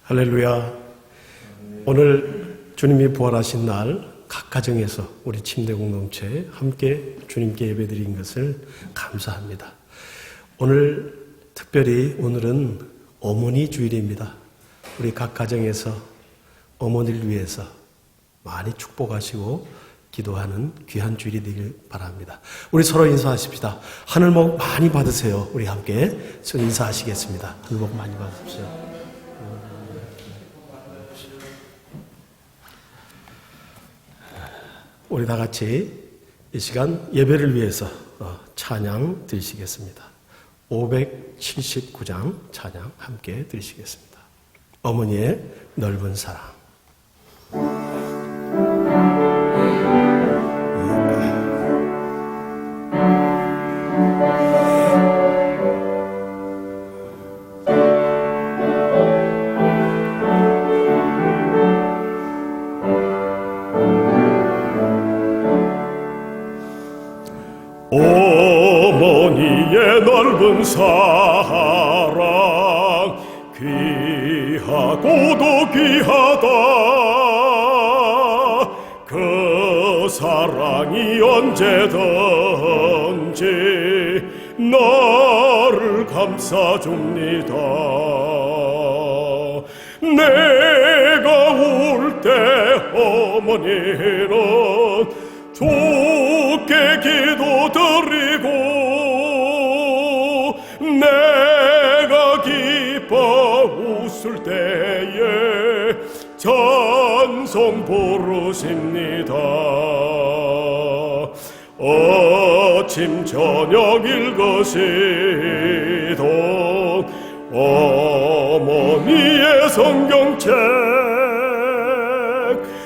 할렐루야. 오늘 주님이 부활하신 날 각 가정에서 우리 침대 공동체에 함께 주님께 예배드린 것을 감사합니다. 오늘 특별히 오늘은 어머니 주일입니다. 우리 각 가정에서 어머니를 위해서 많이 축복하시고 기도하는 귀한 주일이 되길 바랍니다. 우리 서로 인사하십시다. 하늘 복 많이 받으세요. 우리 함께 서로 인사하시겠습니다. 하늘 복 많이 받으십시오. 우리 다 같이 이 시간 예배를 위해서 찬양 드리시겠습니다. 579장 찬양 함께 드리시겠습니다. 어머니의 넓은 사랑. 어머니의 넓은 사랑 귀하고도 귀하다. 그 사랑이 언제든지 나를 감싸줍니다. 내가 울 때 어머니는 좋게 기도드리고 내가 기뻐 웃을 때에 찬송 부르십니다. 아침 저녁 읽으시던 어머니의 성경책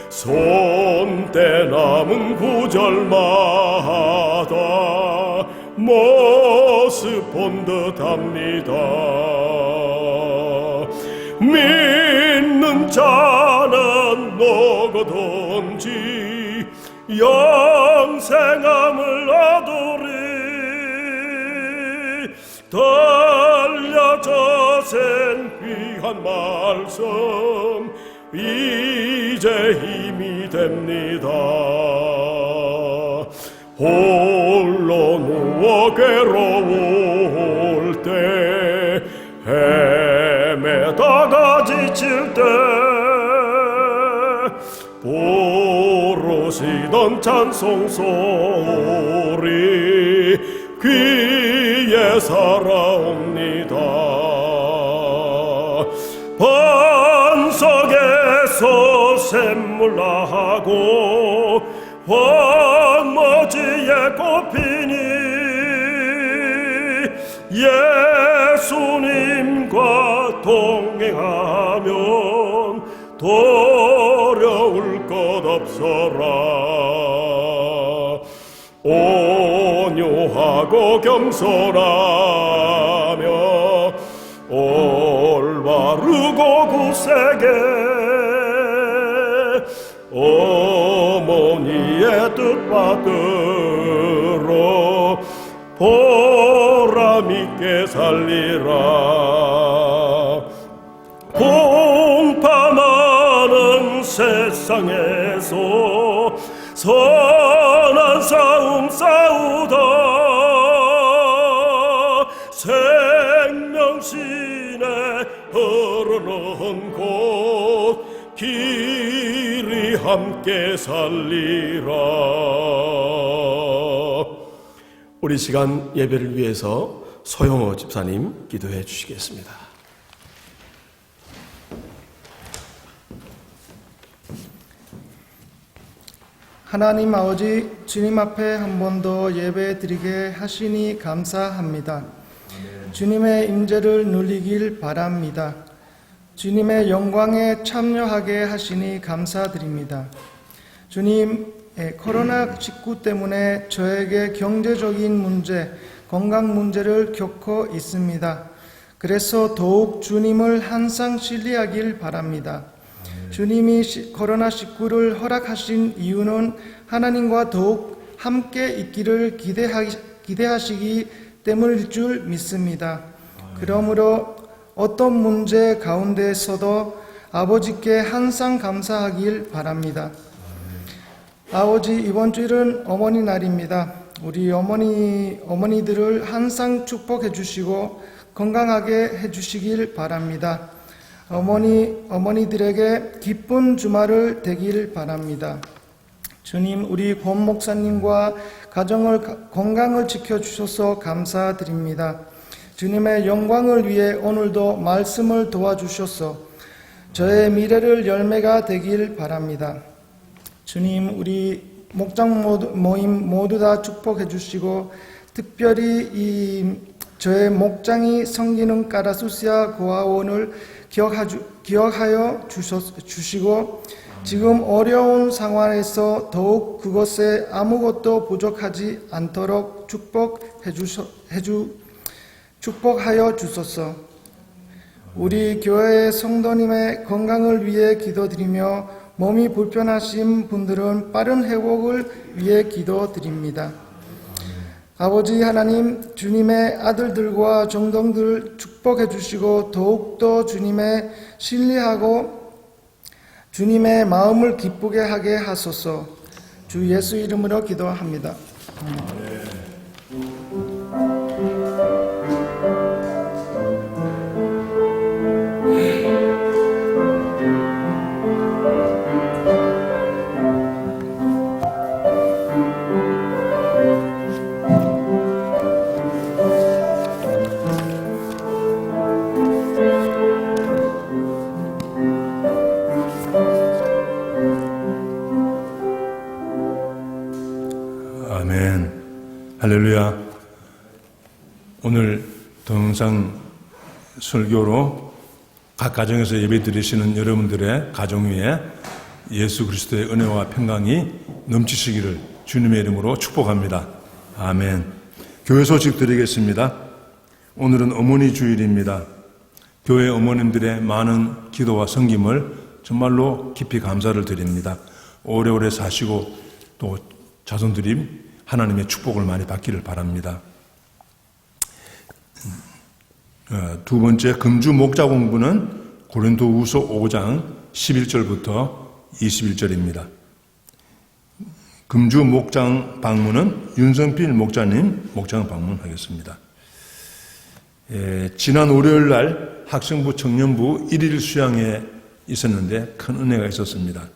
손때 남은 구절마다 모습 본 듯합니다. 믿는 자는 누구든지 영생함을 얻으리. 들려져 센 귀한 말씀 이제 힘이 됩니다. 홀로 누워 괴로울 때 헤매다가 지칠 때 부르시던 찬송 소리 귀에 살아옵니다. 반석에서 샘물 나고 황무지에 꽃피니 예수님과 동행하면 두려울 것 없어라. 온유하고 겸손하며 올바르고 굳세게 어머니의 뜻 받들어 보람있게 살리라. 공파 많은 세상에서 선한 싸움 싸우다 생명신에 흐르는 곳 길이 함께 살리라. 우리 시간 예배를 위해서 소영호 집사님 기도해 주시겠습니다. 하나님 아버지, 주님 앞에 한 번 더 예배 드리게 하시니 감사합니다. 주님의 임재를 누리길 바랍니다. 주님의 영광에 참여하게 하시니 감사드립니다. 주님, 코로나19 때문에 저에게 경제적인 문제, 건강 문제를 겪고 있습니다. 그래서 더욱 주님을 항상 신뢰하길 바랍니다. 주님이 코로나19를 허락하신 이유는 하나님과 더욱 함께 있기를 기대하시기 때문일 줄 믿습니다. 그러므로 어떤 문제 가운데서도 아버지께 항상 감사하길 바랍니다. 아버지, 이번 주일은 어머니 날입니다. 우리 어머니들을 항상 축복해 주시고 건강하게 해 주시길 바랍니다. 어머니들에게 기쁜 주말을 되길 바랍니다. 주님, 우리 권 목사님과 가정을 건강을 지켜주셔서 감사드립니다. 주님의 영광을 위해 오늘도 말씀을 도와주셔서 저의 미래를 열매가 되길 바랍니다. 주님, 우리 목장 모임 모두 다 축복해 주시고 특별히 저의 목장이 섬기는 까라수시아 고아원을 기억하여 주시고 지금 어려운 상황에서 더욱 그것에 아무것도 부족하지 않도록 축복하여 주소서. 우리 교회의 성도님의 건강을 위해 기도드리며 몸이 불편하신 분들은 빠른 회복을 위해 기도드립니다. 아버지 하나님, 주님의 아들들과 종동들 축복해 주시고 더욱더 주님의 신뢰하고 주님의 마음을 기쁘게 하게 하소서. 주 예수 이름으로 기도합니다. 아멘. 할렐루야. 오늘 동영상 설교로 각 가정에서 예배 드리시는 여러분들의 가정 위에 예수 그리스도의 은혜와 평강이 넘치시기를 주님의 이름으로 축복합니다. 아멘. 교회 소식 드리겠습니다. 오늘은 어머니 주일입니다. 교회 어머님들의 많은 기도와 섬김을 정말로 깊이 감사를 드립니다. 오래오래 사시고 또 자손들이 하나님의 축복을 많이 받기를 바랍니다. 두 번째, 금주 목자 공부는 고린도후서 5장 11절부터 21절입니다. 금주 목장 방문은 윤성필 목자님 목장 방문하겠습니다. 지난 월요일 날 학생부 청년부 1일 수양회 있었는데 큰 은혜가 있었습니다.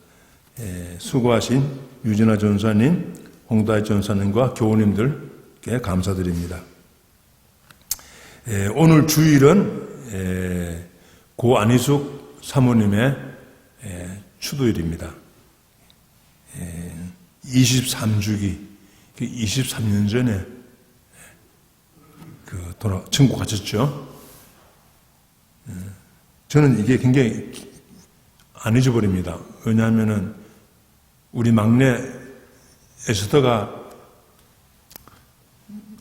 수고하신 유진아 전사님, 홍다희 전사님과 교우님들께 감사드립니다. 오늘 주일은 고 안희숙 사모님의 추도일입니다. 23주기, 23년 전에 천국 가셨죠. 저는 이게 굉장히 안 잊어버립니다. 왜냐하면은 우리 막내 에스더가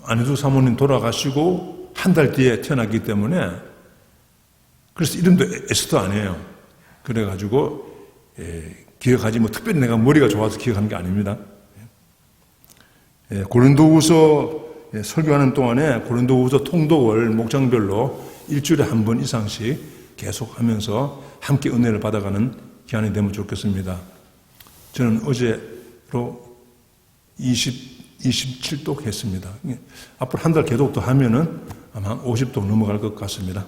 안희숙 사모님 돌아가시고 한 달 뒤에 태어났기 때문에 그래서 이름도 에스더 아니에요. 그래가지고 기억하지 특별히 내가 머리가 좋아서 기억하는 게 아닙니다. 고린도후서 설교하는 동안에 고린도후서 통독을 목장별로 일주일에 한 번 이상씩 계속하면서 함께 은혜를 받아가는 기간이 되면 좋겠습니다. 저는 어제로 27독 했습니다. 앞으로 한 달 계속 더 하면은 아마 한 50독 넘어갈 것 같습니다.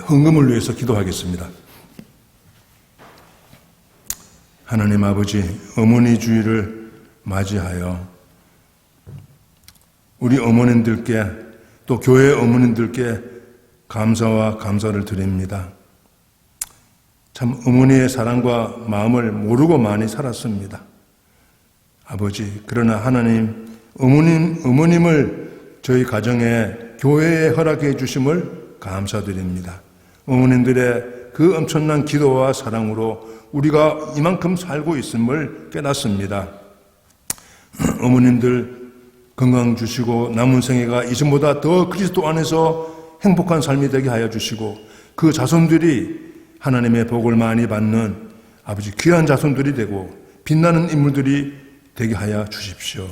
헌금을 위해서 기도하겠습니다. 하나님 아버지, 어머니 주일을 맞이하여 우리 어머님들께 또 교회 어머님들께 감사와 감사를 드립니다. 참 어머니의 사랑과 마음을 모르고 많이 살았습니다. 아버지, 그러나 하나님, 어머님을 저희 가정에 교회에 허락해 주심을 감사드립니다. 어머님들의 그 엄청난 기도와 사랑으로 우리가 이만큼 살고 있음을 깨닫습니다. 어머님들 건강 주시고 남은 생애가 이전보다 더 그리스도 안에서 행복한 삶이 되게 하여 주시고 그 자손들이 하나님의 복을 많이 받는 아버지 귀한 자손들이 되고 빛나는 인물들이 되게 하여 주십시오.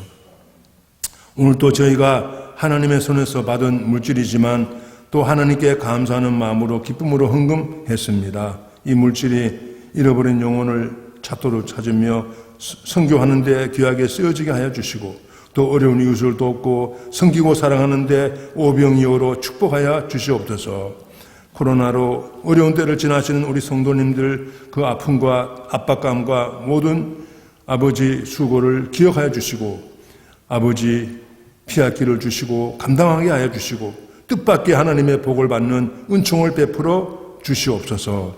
오늘 또 저희가 하나님의 손에서 받은 물질이지만 또 하나님께 감사하는 마음으로 기쁨으로 헌금했습니다. 이 물질이 잃어버린 영혼을 찾도록 찾으며 선교하는 데 귀하게 쓰여지게 하여 주시고 또 어려운 이웃을 돕고 섬기고 사랑하는 데 오병이어로 축복하여 주시옵소서. 코로나로 어려운 때를 지나시는 우리 성도님들 그 아픔과 압박감과 모든 아버지 수고를 기억하여 주시고 아버지 피할 길을 주시고 감당하게 하여 주시고 뜻밖의 하나님의 복을 받는 은총을 베풀어 주시옵소서.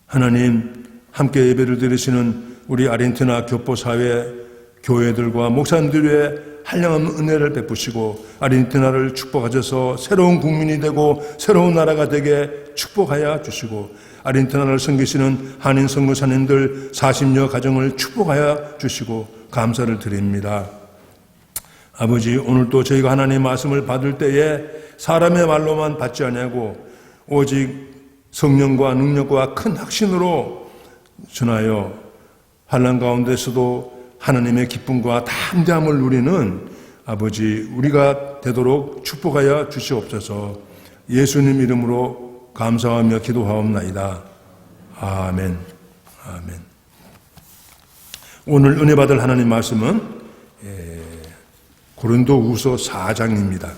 하나님 함께 예배를 드리시는 우리 아르헨티나 교포사회 교회들과 목사님들의 한량없는 은혜를 베푸시고 아르헨티나를 축복하셔서 새로운 국민이 되고 새로운 나라가 되게 축복하여 주시고 아르헨티나를 섬기시는 한인 선교사님들 40여 가정을 축복하여 주시고 감사를 드립니다. 아버지, 오늘도 저희가 하나님의 말씀을 받을 때에 사람의 말로만 받지 아니하고 오직 성령과 능력과 큰 확신으로 전하여 환난 가운데서도 하나님의 기쁨과 담대함을 누리는 아버지 우리가 되도록 축복하여 주시옵소서. 예수님 이름으로 감사하며 기도하옵나이다. 아멘. 아멘. 오늘 은혜 받을 하나님 말씀은 고린도후서 4장입니다.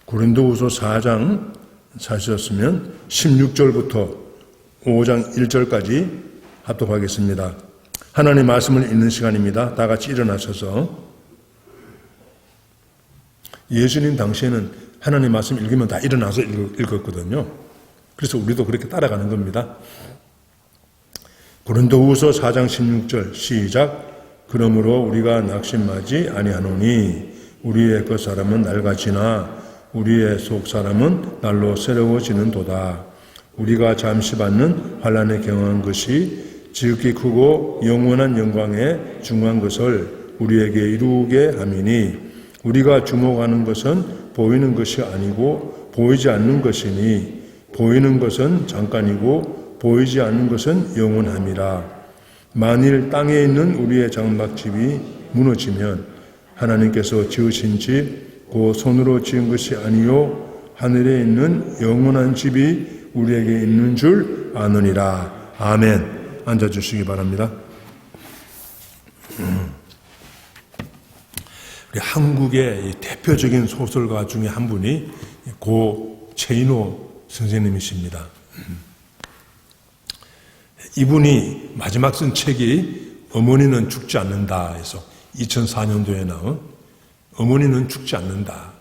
고린도후서 4장 찾으셨으면 16절부터 5장 1절까지 합독하겠습니다. 하나님의 말씀을 읽는 시간입니다. 다 같이 일어나셔서. 예수님 당시에는 하나님의 말씀 읽으면 다 일어나서 읽었거든요. 그래서 우리도 그렇게 따라가는 겁니다. 고린도후서 4장 16절 시작. 그러므로 우리가 낙심하지 아니하노니 우리의 겉사람은 낡아지나 우리의 속사람은 날로 새로워지는도다. 우리가 잠시 받는 환난에 경한 것이 지극히 크고 영원한 영광에 중한 것을 우리에게 이루게 함이니 우리가 주목하는 것은 보이는 것이 아니고 보이지 않는 것이니 보이는 것은 잠깐이고 보이지 않는 것은 영원함이라. 만일 땅에 있는 우리의 장막집이 무너지면 하나님께서 지으신 집, 그 손으로 지은 것이 아니요 하늘에 있는 영원한 집이 우리에게 있는 줄 아느니라. 아멘. 앉아주시기 바랍니다. 우리 한국의 대표적인 소설가 중에 한 분이 고 최인호 선생님이십니다. 이분이 마지막 쓴 책이 어머니는 죽지 않는다 해서 2004년도에 나온 어머니는 죽지 않는다.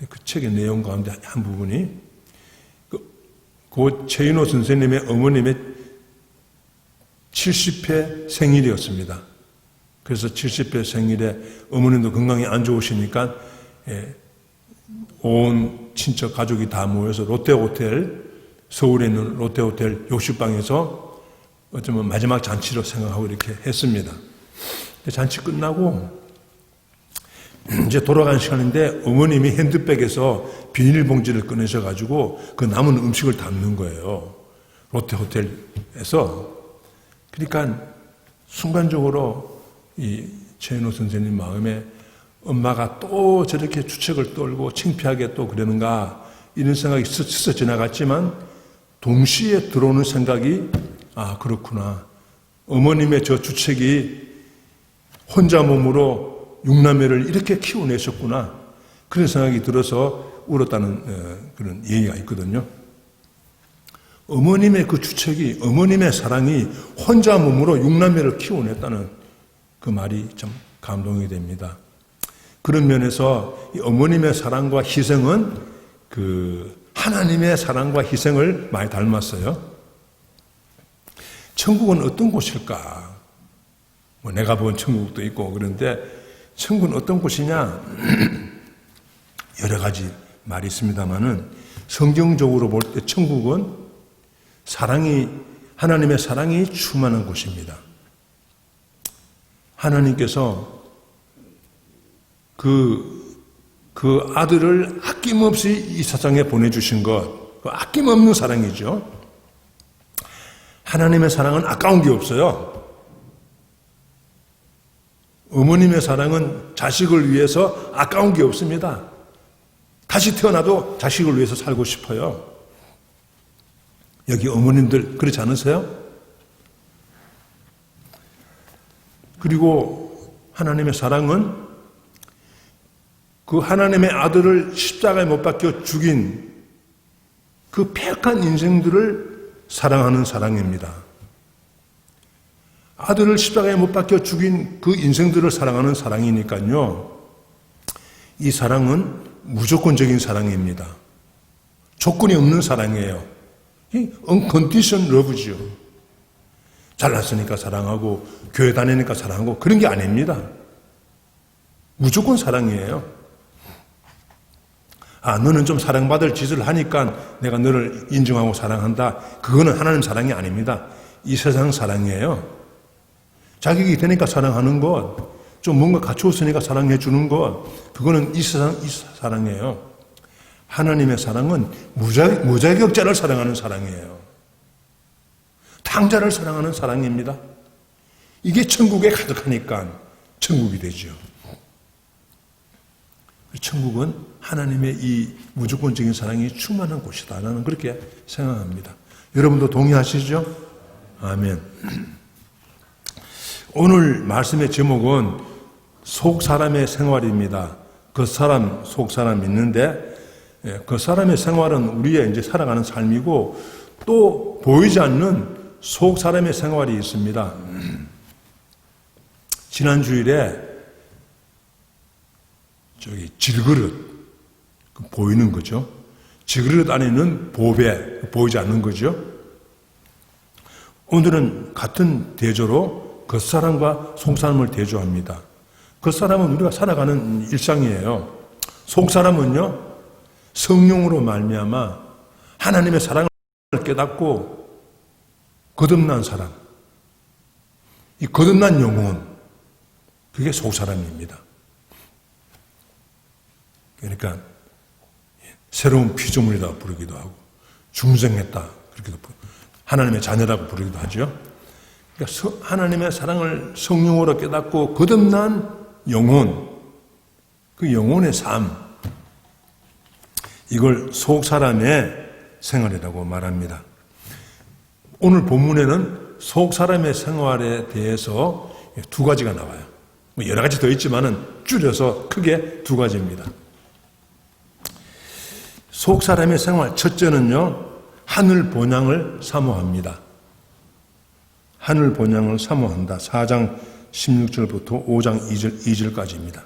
그 책의 내용 가운데 한 부분이 고 최인호 선생님의 어머님의 70회 생일이었습니다. 그래서 70회 생일에 어머님도 건강이 안 좋으시니까 온 친척 가족이 다 모여서 롯데호텔, 서울에 있는 롯데호텔 욕실방에서 어쩌면 마지막 잔치로 생각하고 이렇게 했습니다. 잔치 끝나고 이제 돌아가는 시간인데 어머님이 핸드백에서 비닐봉지를 꺼내셔가지고 그 남은 음식을 담는 거예요. 롯데호텔에서. 그러니까 순간적으로 이 최인호 선생님 마음에 엄마가 또 저렇게 주책을 떨고 창피하게 또 그러는가 이런 생각이 스쳐 지나갔지만 동시에 들어오는 생각이 아 그렇구나. 어머님의 저 주책이 혼자 몸으로 6남매를 이렇게 키워내셨구나. 그런 생각이 들어서 울었다는 그런 얘기가 있거든요. 어머님의 그 주책이 어머님의 사랑이 혼자 몸으로 6남매를 키워냈다는 그 말이 참 감동이 됩니다. 그런 면에서 이 어머님의 사랑과 희생은 그 하나님의 사랑과 희생을 많이 닮았어요. 천국은 어떤 곳일까? 뭐 내가 본 천국도 있고 그런데 천국은 어떤 곳이냐? 여러 가지 말이 있습니다만은 성경적으로 볼 때 천국은 하나님의 사랑이 충만한 곳입니다. 하나님께서 그 아들을 아낌없이 이 세상에 보내주신 것, 그 아낌없는 사랑이죠. 하나님의 사랑은 아까운 게 없어요. 어머님의 사랑은 자식을 위해서 아까운 게 없습니다. 다시 태어나도 자식을 위해서 살고 싶어요. 여기 어머님들 그렇지 않으세요? 그리고 하나님의 사랑은 그 하나님의 아들을 십자가에 못 박혀 죽인 그 폐악한 인생들을 사랑하는 사랑입니다. 아들을 십자가에 못 박혀 죽인 그 인생들을 사랑하는 사랑이니까요. 이 사랑은 무조건적인 사랑입니다. 조건이 없는 사랑이에요. unconditional love죠. 잘났으니까 사랑하고 교회 다니니까 사랑하고 그런 게 아닙니다. 무조건 사랑이에요. 너는 좀 사랑받을 짓을 하니까 내가 너를 인정하고 사랑한다. 그거는 하나님 사랑이 아닙니다. 이 세상 사랑이에요. 자격이 되니까 사랑하는 것, 좀 뭔가 갖추었으니까 사랑해 주는 것, 그거는 이 세상 사랑이에요. 하나님의 사랑은 무자격자를 사랑하는 사랑이에요. 탕자를 사랑하는 사랑입니다. 이게 천국에 가득하니까 천국이 되죠. 천국은 하나님의 이 무조건적인 사랑이 충만한 곳이다. 나는 그렇게 생각합니다. 여러분도 동의하시죠? 아멘. 오늘 말씀의 제목은 속 사람의 생활입니다. 겉사람, 속 사람 있는데 그 사람의 생활은 우리의 이제 살아가는 삶이고 또 보이지 않는 속 사람의 생활이 있습니다. 지난 주일에 저기 질그릇 보이는 거죠. 질그릇 안에는 보배 보이지 않는 거죠. 오늘은 같은 대조로 겉사람과 속사람을 대조합니다. 겉사람은 우리가 살아가는 일상이에요. 속사람은요 성령으로 말미암아 하나님의 사랑을 깨닫고 거듭난 사람, 이 거듭난 영혼, 그게 속사람입니다. 그러니까 새로운 피조물이라고 부르기도 하고 중생했다 그렇게도 하나님의 자녀라고 부르기도 하죠. 그러니까 하나님의 사랑을 성령으로 깨닫고 거듭난 영혼, 그 영혼의 삶, 이걸 속사람의 생활이라고 말합니다. 오늘 본문에는 속사람의 생활에 대해서 두 가지가 나와요. 여러 가지 더 있지만은 줄여서 크게 두 가지입니다. 속사람의 생활, 첫째는요, 하늘 본향을 사모합니다. 하늘 본향을 사모한다. 4장 16절부터 5장 2절까지입니다.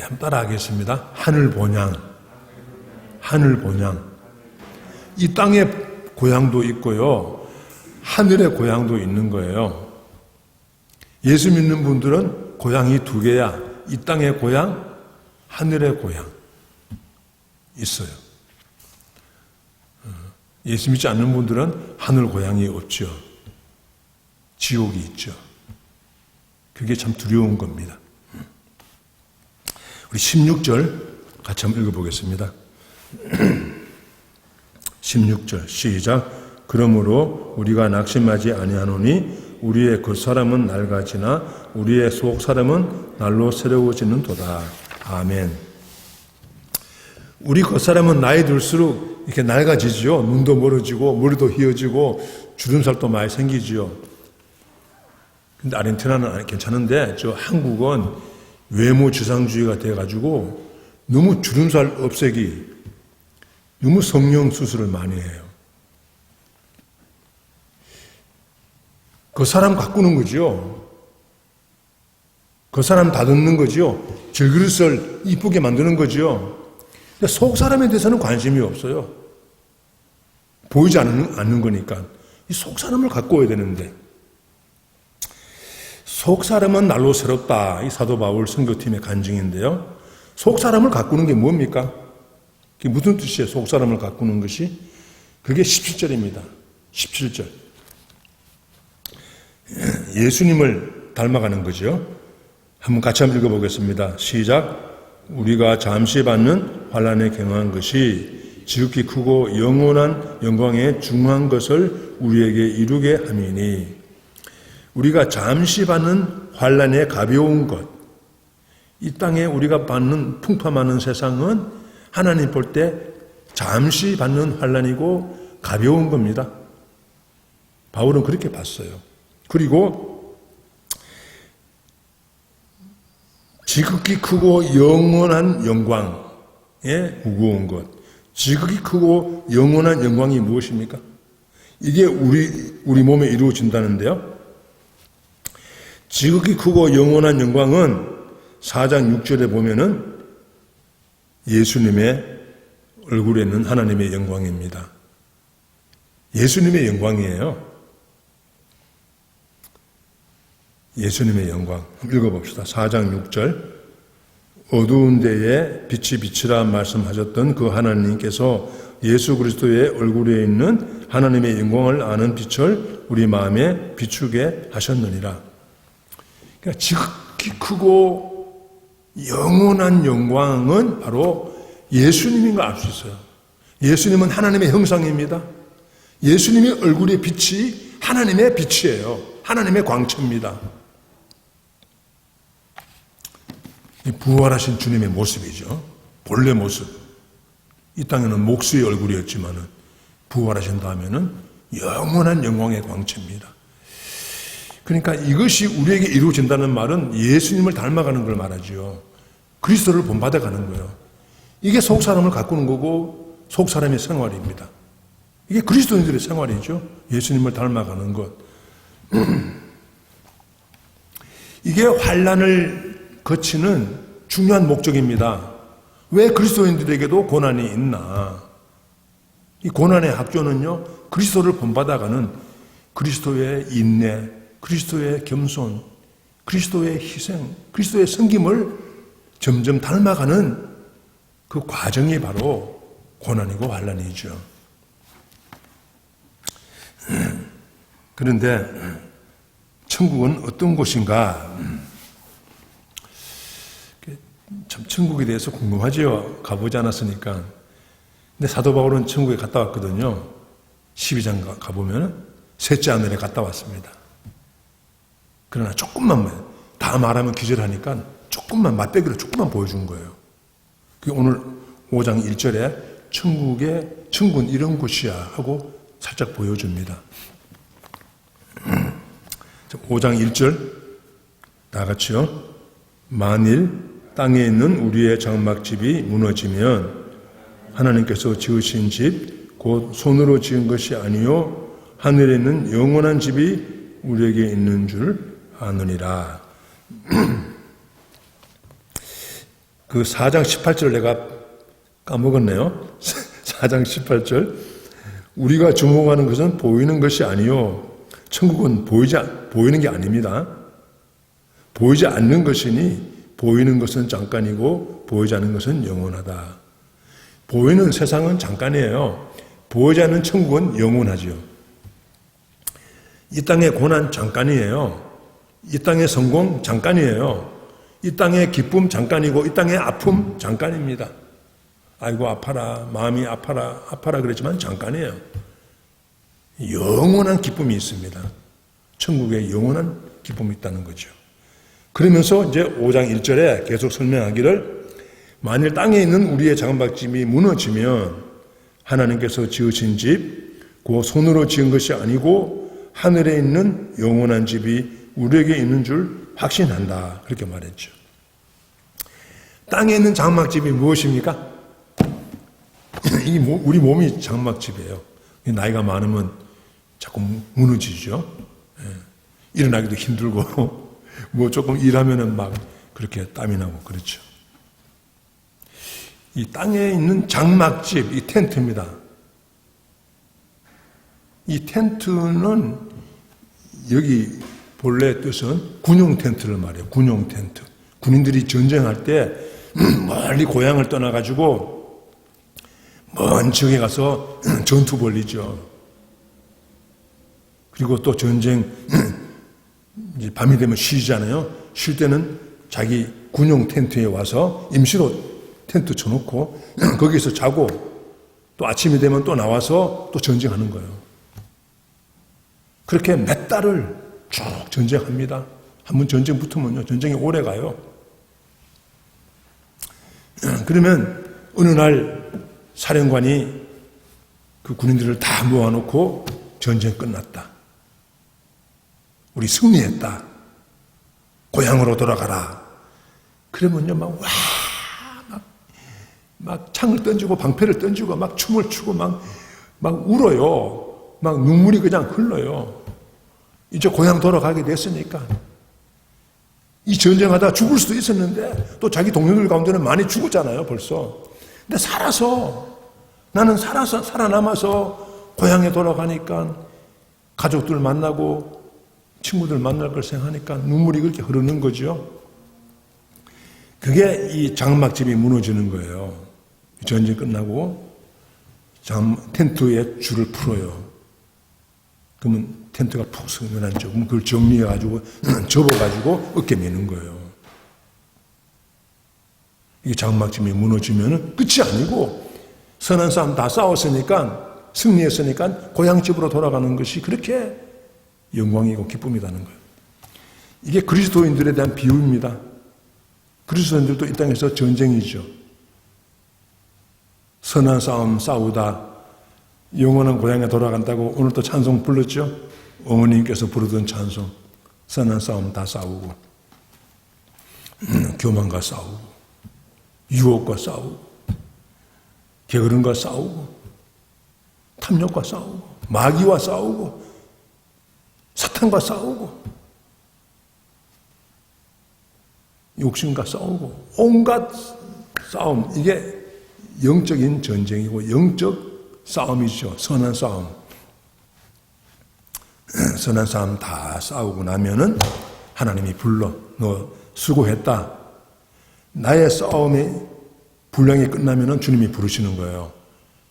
한번 따라 하겠습니다. 하늘 본향. 하늘 본향. 이 땅의 고향도 있고요, 하늘의 고향도 있는 거예요. 예수 믿는 분들은 고향이 두 개야. 이 땅의 고향, 하늘의 고향. 있어요. 예수 믿지 않는 분들은 하늘 고향이 없죠. 지옥이 있죠. 그게 참 두려운 겁니다. 우리 16절 같이 한번 읽어보겠습니다. 16절 시작. 그러므로 우리가 낙심하지 아니하노니 우리의 겉사람은 낡아지나 우리의 속사람은 날로 새로워지는도다. 아멘. 우리 겉사람은 나이 들수록 이렇게 낡아지죠. 눈도 멀어지고 머리도 휘어지고 주름살도 많이 생기죠. 근데 아르헨티나는 괜찮은데 저 한국은 외모 지상주의가 돼가지고 너무 주름살 없애기, 너무 성형 수술을 많이 해요. 그 사람 가꾸는 거죠. 그 사람 다듬는 거죠. 질그릇을 이쁘게 만드는 거죠. 속 사람에 대해서는 관심이 없어요. 보이지 않는 거니까. 이 속 사람을 가꿔야 되는데. 속 사람은 날로 새롭다. 이 사도 바울 선교팀의 간증인데요. 속 사람을 가꾸는 게 뭡니까? 그게 무슨 뜻이에요? 속 사람을 가꾸는 것이? 그게 17절입니다. 17절. 예수님을 닮아가는 거죠. 한번 같이 한번 읽어보겠습니다. 시작. 우리가 잠시 받는 환난에 경한 것이 지극히 크고 영원한 영광에 중한 것을 우리에게 이루게 함이니, 우리가 잠시 받는 환난의 가벼운 것, 이 땅에 우리가 받는 풍파많은 세상은 하나님 볼 때 잠시 받는 환난이고 가벼운 겁니다. 바울은 그렇게 봤어요. 그리고 지극히 크고 영원한 영광에 무거운 것. 지극히 크고 영원한 영광이 무엇입니까? 이게 우리 몸에 이루어진다는데요. 지극히 크고 영원한 영광은 4장 6절에 보면은 예수님의 얼굴에 있는 하나님의 영광입니다. 예수님의 영광이에요. 예수님의 영광. 읽어봅시다. 4장 6절. 어두운 데에 빛이 비치라 말씀하셨던 그 하나님께서 예수 그리스도의 얼굴에 있는 하나님의 영광을 아는 빛을 우리 마음에 비추게 하셨느니라. 그러니까 지극히 크고 영원한 영광은 바로 예수님인 걸 알 수 있어요. 예수님은 하나님의 형상입니다. 예수님의 얼굴의 빛이 하나님의 빛이에요. 하나님의 광채입니다. 부활하신 주님의 모습이죠. 본래 모습. 이 땅에는 목수의 얼굴이었지만은 부활하신 다음에는 영원한 영광의 광채입니다. 그러니까 이것이 우리에게 이루어진다는 말은 예수님을 닮아가는 걸 말하죠. 그리스도를 본받아가는 거예요. 이게 속 사람을 가꾸는 거고 속 사람의 생활입니다. 이게 그리스도인들의 생활이죠. 예수님을 닮아가는 것. 이게 환난을 거치는 중요한 목적입니다. 왜 그리스도인들에게도 고난이 있나? 이 고난의 학조는요, 그리스도를 본받아가는 그리스도의 인내, 그리스도의 겸손, 그리스도의 희생, 그리스도의 섬김을 점점 닮아가는 그 과정이 바로 고난이고 환난이죠. 그런데 천국은 어떤 곳인가? 참 천국에 대해서 궁금하지요. 가보지 않았으니까. 근데 사도 바울은 천국에 갔다 왔거든요. 12장 가보면 셋째 하늘에 갔다 왔습니다. 그러나 조금만, 다 말하면 기절하니까 조금만, 맛배기로 조금만 보여준 거예요. 그게 오늘 5장 1절에 천국은 이런 곳이야 하고 살짝 보여줍니다. 5장 1절 다 같이요. 만일 땅에 있는 우리의 장막집이 무너지면 하나님께서 지으신 집, 곧 손으로 지은 것이 아니요 하늘에 있는 영원한 집이 우리에게 있는 줄 아느니라. 그 4장 18절 내가 까먹었네요. 4장 18절. 우리가 주목하는 것은 보이는 것이 아니요. 천국은 보이는 게 아닙니다. 보이지 않는 것이니 보이는 것은 잠깐이고 보이지 않는 것은 영원하다. 보이는 세상은 잠깐이에요. 보이지 않는 천국은 영원하지요. 이 땅의 고난 잠깐이에요. 이 땅의 성공 잠깐이에요. 이 땅의 기쁨 잠깐이고 이 땅의 아픔 잠깐입니다. 아이고 아파라, 마음이 아파라 그랬지만 잠깐이에요. 영원한 기쁨이 있습니다. 천국에 영원한 기쁨이 있다는 거죠. 그러면서 이제 5장 1절에 계속 설명하기를 만일 땅에 있는 우리의 장막집이 무너지면 하나님께서 지으신 집, 그 손으로 지은 것이 아니고 하늘에 있는 영원한 집이 우리에게 있는 줄 확신한다. 그렇게 말했죠. 땅에 있는 장막집이 무엇입니까? 우리 몸이 장막집이에요. 나이가 많으면 자꾸 무너지죠. 일어나기도 힘들고 뭐 조금 일하면은 막 그렇게 땀이 나고 그렇죠. 이 땅에 있는 장막집, 이 텐트입니다. 이 텐트는 여기 본래 뜻은 군용 텐트를 말해요. 군용 텐트. 군인들이 전쟁할 때 멀리 고향을 떠나가지고 먼 지역에 가서 전투 벌이죠. 그리고 또 전쟁 이제 밤이 되면 쉬잖아요. 쉴 때는 자기 군용 텐트에 와서 임시로 텐트 쳐놓고 거기서 자고 또 아침이 되면 또 나와서 또 전쟁하는 거예요. 그렇게 몇 달을 쭉 전쟁합니다. 한번 전쟁 붙으면요, 전쟁이 오래 가요. 그러면 어느 날 사령관이 그 군인들을 다 모아놓고 전쟁 끝났다. 우리 승리했다. 고향으로 돌아가라. 그러면요, 막 창을 던지고 방패를 던지고 막 춤을 추고 막 울어요. 막 눈물이 그냥 흘러요. 이제 고향 돌아가게 됐으니까. 이 전쟁하다 죽을 수도 있었는데 또 자기 동료들 가운데는 많이 죽었잖아요, 벌써. 근데 나는 살아남아서 고향에 돌아가니까 가족들 만나고 친구들 만날 걸 생각하니까 눈물이 그렇게 흐르는 거죠. 그게 이 장막집이 무너지는 거예요. 전쟁 끝나고 텐트에 줄을 풀어요. 그러면 텐트가 푹 서늘하죠. 그럼 그걸 정리해가지고 접어가지고 어깨 미는 거예요. 이 장막집이 무너지면 끝이 아니고 선한 싸움 다 싸웠으니까 승리했으니까 고향집으로 돌아가는 것이 그렇게 영광이고 기쁨이라는 거예요. 이게 그리스도인들에 대한 비유입니다. 그리스도인들도 이 땅에서 전쟁이죠. 선한 싸움 싸우다 영원한 고향에 돌아간다고 오늘 또 찬송 불렀죠. 어머님께서 부르던 찬송, 선한 싸움 다 싸우고 교만과 싸우고 유혹과 싸우고 게으름과 싸우고 탐욕과 싸우고 마귀와 싸우고 사탄과 싸우고 욕심과 싸우고 온갖 싸움, 이게 영적인 전쟁이고 영적 싸움이죠. 선한 싸움. 선한 싸움 다 싸우고 나면은 하나님이 불러, 너 수고했다. 나의 싸움이 분량이 끝나면은 주님이 부르시는 거예요.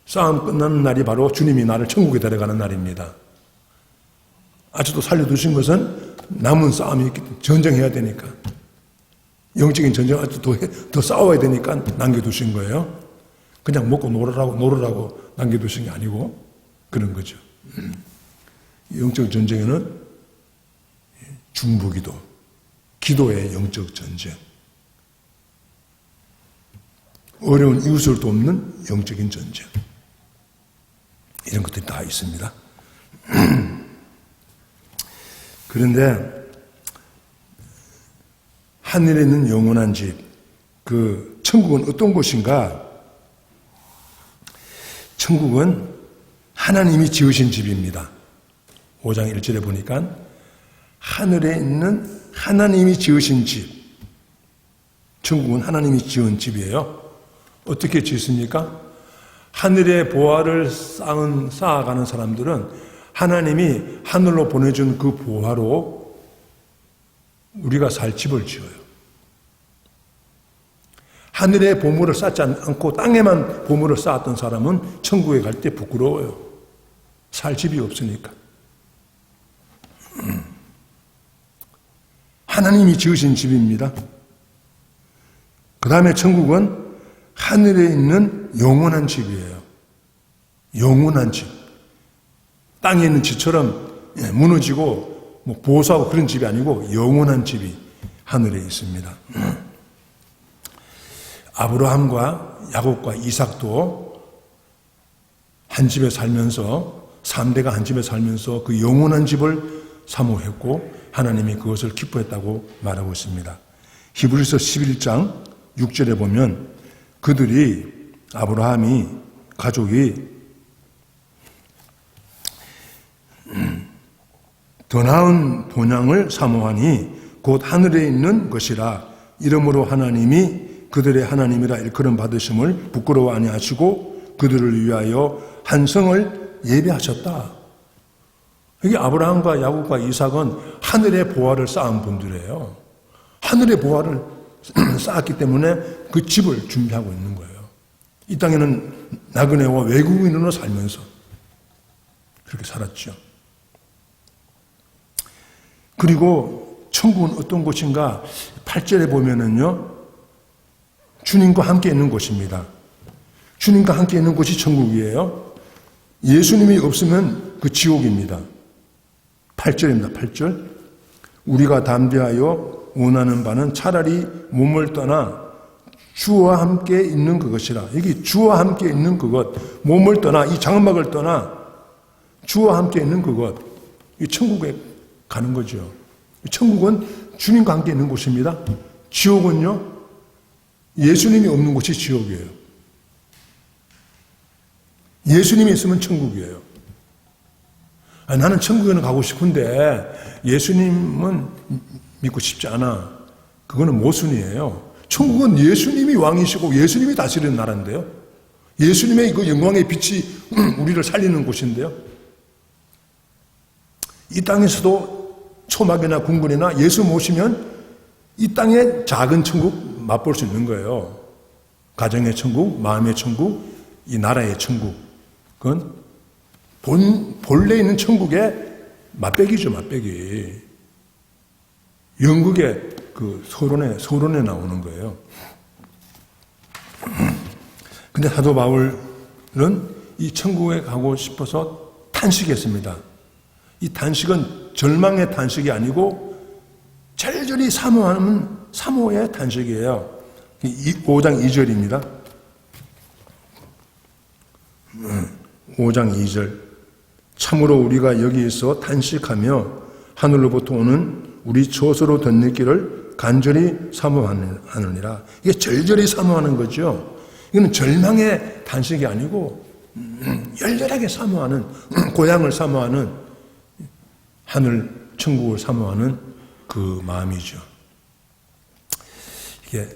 싸움 끝나는 날이 바로 주님이 나를 천국에 데려가는 날입니다. 아직도 살려두신 것은 남은 싸움이 있기 때문에 전쟁해야 되니까. 영적인 전쟁 아직도 더 싸워야 되니까 남겨두신 거예요. 그냥 먹고 놀으라고 남겨두신 게 아니고 그런 거죠. 영적 전쟁에는 중보기도, 기도의 영적 전쟁, 어려운 이웃을 돕는 영적인 전쟁, 이런 것들이 다 있습니다. 그런데 하늘에 있는 영원한 집, 그 천국은 어떤 곳인가? 천국은 하나님이 지으신 집입니다. 5장 1절에 보니까 하늘에 있는 하나님이 지으신 집. 천국은 하나님이 지은 집이에요. 어떻게 짓습니까? 하늘의 보화를 쌓아가는 사람들은 하나님이 하늘로 보내준 그 보화로 우리가 살 집을 지어요. 하늘의 보물을 쌓지 않고 땅에만 보물을 쌓았던 사람은 천국에 갈 때 부끄러워요. 살 집이 없으니까. 하나님이 지으신 집입니다. 그 다음에 천국은 하늘에 있는 영원한 집이에요. 영원한 집. 땅에 있는 집처럼 무너지고 보수하고 그런 집이 아니고 영원한 집이 하늘에 있습니다. 아브라함과 야곱과 이삭도 한 집에 살면서 3대가 한 집에 살면서 그 영원한 집을 사모했고 하나님이 그것을 기뻐했다고 말하고 있습니다. 히브리서 11장 6절에 보면 그들이 아브라함이 가족이 더 나은 본향을 사모하니 곧 하늘에 있는 것이라 이러므로 하나님이 그들의 하나님이라 일컬음 받으심을 부끄러워 아니하시고 그들을 위하여 한 성을 예비하셨다. 이게 아브라함과 야곱과 이삭은 하늘의 보화를 쌓은 분들이에요. 하늘의 보화를 쌓았기 때문에 그 집을 준비하고 있는 거예요. 이 땅에는 나그네와 외국인으로 살면서 그렇게 살았죠. 그리고 천국은 어떤 곳인가? 8절에 보면은요, 주님과 함께 있는 곳입니다. 주님과 함께 있는 곳이 천국이에요. 예수님이 없으면 그 지옥입니다. 8절입니다. 8절. 우리가 담대하여 원하는 바는 차라리 몸을 떠나 주와 함께 있는 그것이라. 여기 주와 함께 있는 그것, 몸을 떠나, 이 장막을 떠나 주와 함께 있는 그것, 이 천국에 가는 거죠. 천국은 주님과 함께 있는 곳입니다. 지옥은요, 예수님이 없는 곳이 지옥이에요. 예수님이 있으면 천국이에요. 나는 천국에는 가고 싶은데 예수님은 믿고 싶지 않아. 그거는 모순이에요. 천국은 예수님이 왕이시고 예수님이 다스리는 나라인데요. 예수님의 그 영광의 빛이 우리를 살리는 곳인데요. 이 땅에서도 초막이나 궁궐이나 예수 모시면 이 땅의 작은 천국 맛볼 수 있는 거예요. 가정의 천국, 마음의 천국, 이 나라의 천국. 그건 본래 있는 천국의 맛배기죠, 맛배기. 영국의 그 서론에 나오는 거예요. 근데 사도 바울은 이 천국에 가고 싶어서 탄식했습니다. 이 탄식은 절망의 탄식이 아니고 절절히 사모하는 사모의 탄식이에요. 5장 2절입니다. 5장 2절. 참으로 우리가 여기에서 탄식하며 하늘로부터 오는 우리 조서로 덧느끼를 간절히 사모하느니라. 이게 절절히 사모하는 거죠. 이거는 절망의 탄식이 아니고 열렬하게 사모하는, 고향을 사모하는, 하늘 천국을 사모하는 그 마음이죠. 이게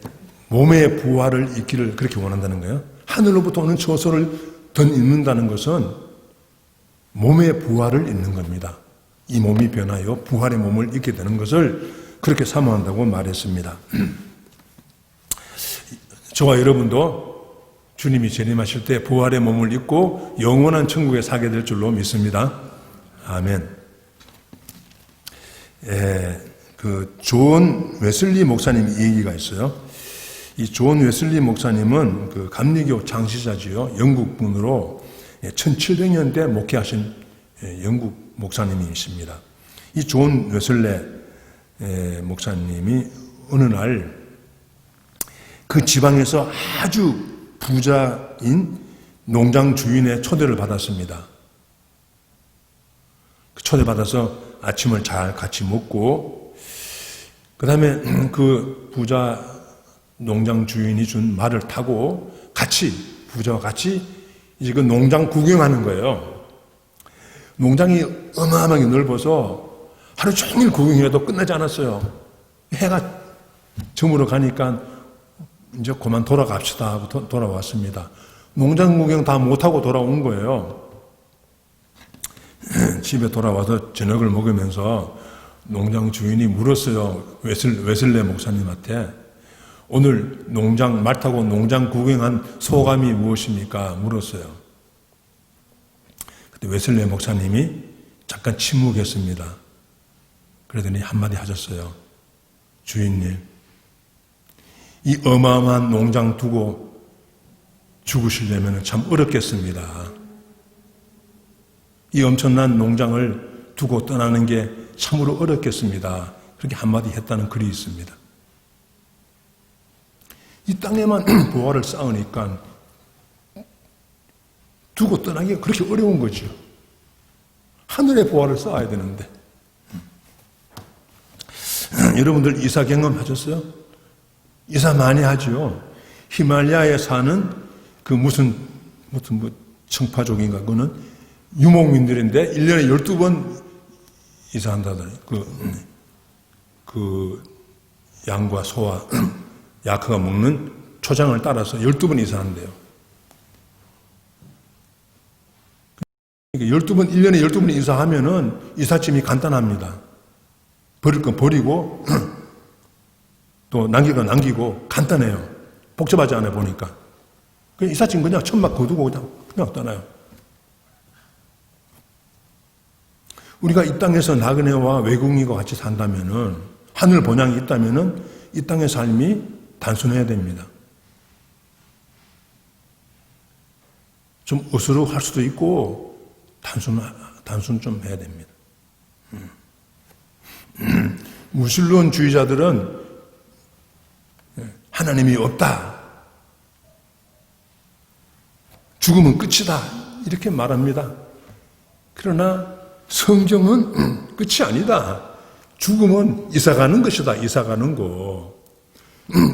몸의 부활을 잊기를 그렇게 원한다는 거예요. 하늘로부터 오는 조서를 덧입는다는 것은 몸의 부활을 잊는 겁니다. 이 몸이 변하여 부활의 몸을 잊게 되는 것을 그렇게 사모한다고 말했습니다. 저와 여러분도 주님이 재림하실 때 부활의 몸을 잊고 영원한 천국에 사게 될 줄로 믿습니다. 아멘. 그 존 웨슬리 목사님 이 얘기가 있어요. 이 존 웨슬리 목사님은 그 감리교 창시자지요. 영국 분으로 1700년대 목회하신 영국 목사님이십니다. 이 존 웨슬리 목사님이 어느 날 그 지방에서 아주 부자인 농장 주인의 초대를 받았습니다. 그 초대받아서 아침을 잘 같이 먹고, 그 다음에 그 부자 농장 주인이 준 말을 타고 같이, 부자와 같이 이제 그 농장 구경하는 거예요. 농장이 어마어마하게 넓어서 하루 종일 구경해도 끝나지 않았어요. 해가 저물어 가니까 이제 그만 돌아갑시다 하고 돌아왔습니다. 농장 구경 다 못하고 돌아온 거예요. 집에 돌아와서 저녁을 먹으면서 농장 주인이 물었어요. 웨슬레 목사님한테 오늘 농장 말 타고 농장 구경한 소감이 무엇입니까? 물었어요. 그때 웨슬레 목사님이 잠깐 침묵했습니다. 그러더니 한마디 하셨어요. 주인님, 이 어마어마한 농장 두고 죽으시려면 참 어렵겠습니다. 이 엄청난 농장을 두고 떠나는 게 참으로 어렵겠습니다. 그렇게 한마디 했다는 글이 있습니다. 이 땅에만 부활을 쌓으니까 두고 떠나기가 그렇게 어려운 거죠. 하늘에 부활을 쌓아야 되는데. 여러분들 이사 경험하셨어요? 이사 많이 하죠. 히말라야에 사는 그 무슨 청파족인가, 그거는 유목민들인데 1년에 12번 이사한다더니 그 양과 소와 야크가 먹는 초장을 따라서 12번 이사한대요. 그러니까 1년에 12번 이사하면은 이삿짐이 간단합니다. 버릴 건 버리고 또 남길 건 남기고 간단해요. 복잡하지 않아 보니까. 이삿짐 그냥 천막 거두고 그냥 떠나요. 우리가 이 땅에서 나그네와 외국인과 같이 산다면은, 하늘 본향이 있다면은 이 땅의 삶이 단순해야 됩니다. 좀 어수룩할 수도 있고 단순 좀 해야 됩니다. 무신론주의자들은 하나님이 없다, 죽으면 끝이다 이렇게 말합니다. 그러나 성경은 끝이 아니다. 죽음은 이사가는 것이다. 이사가는 거.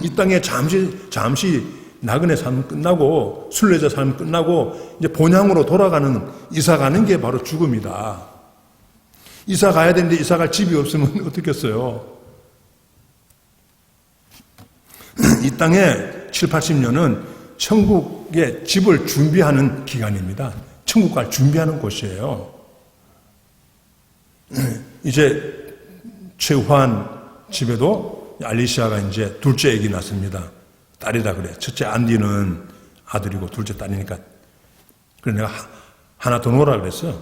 이 땅에 잠시 나그네 삶 끝나고 순례자 삶 끝나고 이제 본향으로 돌아가는 이사가는 게 바로 죽음이다. 이사 가야 되는데 이사 갈 집이 없으면 어떻겠어요? 이 땅에 7, 80년은 천국의 집을 준비하는 기간입니다. 천국 갈 준비하는 곳이에요. 이제 최후한 집에도 알리시아가 이제 둘째 아기 낳습니다. 딸이라 그래. 첫째 안디는 아들이고 둘째 딸이니까. 그래서 내가 하나 더 놓으라 그랬어.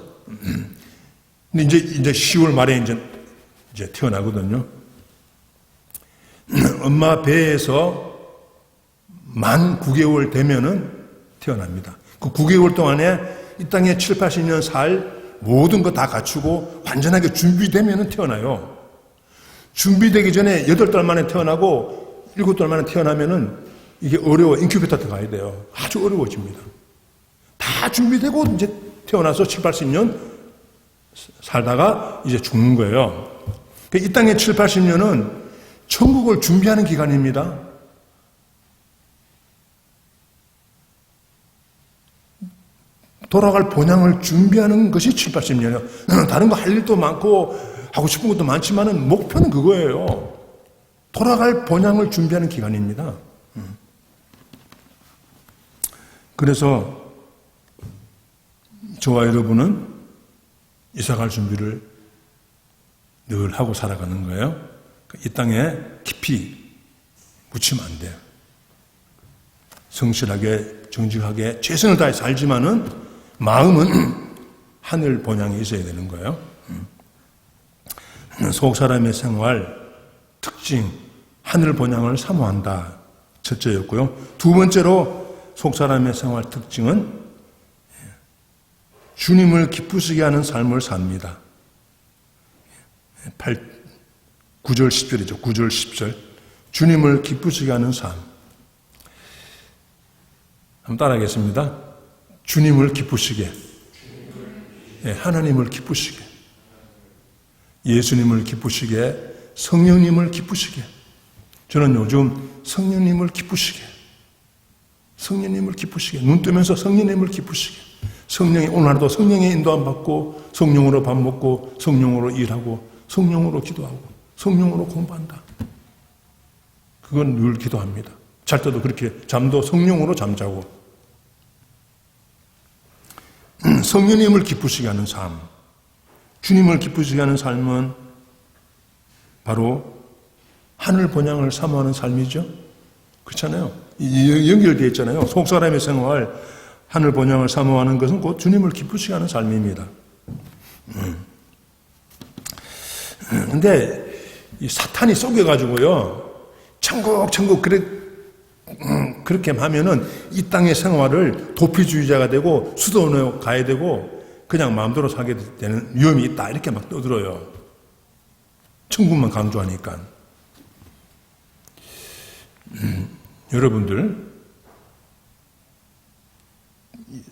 근데 이제 10월 말에 이제 태어나거든요. 엄마 배에서 만 9개월 되면은 태어납니다. 그 9개월 동안에 이 땅에 7, 80년 살 모든 거 다 갖추고 완전하게 준비되면은 태어나요. 준비되기 전에 8달 만에 태어나고 7달 만에 태어나면은 이게 어려워. 인큐베이터 가야 돼요. 아주 어려워집니다. 다 준비되고 이제 태어나서 7, 80년 살다가 이제 죽는 거예요. 이 땅에 7, 80년은 천국을 준비하는 기간입니다. 돌아갈 본향을 준비하는 것이 7, 80년이에요. 다른 거 할 일도 많고 하고 싶은 것도 많지만은 목표는 그거예요. 돌아갈 본향을 준비하는 기간입니다. 그래서 저와 여러분은 이사갈 준비를 늘 하고 살아가는 거예요. 이 땅에 깊이 묻히면 안 돼요. 성실하게 정직하게 최선을 다해 살지만은 마음은 하늘 본향에 있어야 되는 거예요. 속 사람의 생활 특징 하늘 본향을 사모한다. 첫째였고요. 두 번째로 속 사람의 생활 특징은 주님을 기쁘시게 하는 삶을 삽니다. 9절 10절이죠. 9절 10절. 주님을 기쁘시게 하는 삶. 한번 따라하겠습니다. 주님을 기쁘시게. 하나님을 기쁘시게. 예수님을 기쁘시게. 성령님을 기쁘시게. 저는 요즘 성령님을 기쁘시게. 성령님을 기쁘시게. 눈 뜨면서 성령님을 기쁘시게. 성령이 오늘 하루도 성령의 인도함 받고 성령으로 밥 먹고 성령으로 일하고 성령으로 기도하고 성령으로 공부한다. 그건 늘 기도합니다. 잘 때도 그렇게 잠도 성령으로 잠자고 성령님을 기쁘시게 하는 삶, 주님을 기쁘시게 하는 삶은 바로 하늘 본향을 사모하는 삶이죠. 그렇잖아요. 연결되어 있잖아요. 속 사람의 생활, 하늘 본향을 사모하는 것은 곧 주님을 기쁘시게 하는 삶입니다. 근데 이 사탄이 속여가지고요, 천국 그렇게 하면은 이 땅의 생활을 도피주의자가 되고 수도원에 가야 되고 그냥 마음대로 살게 되는 위험이 있다 이렇게 막 떠들어요. 천국만 강조하니까. 여러분들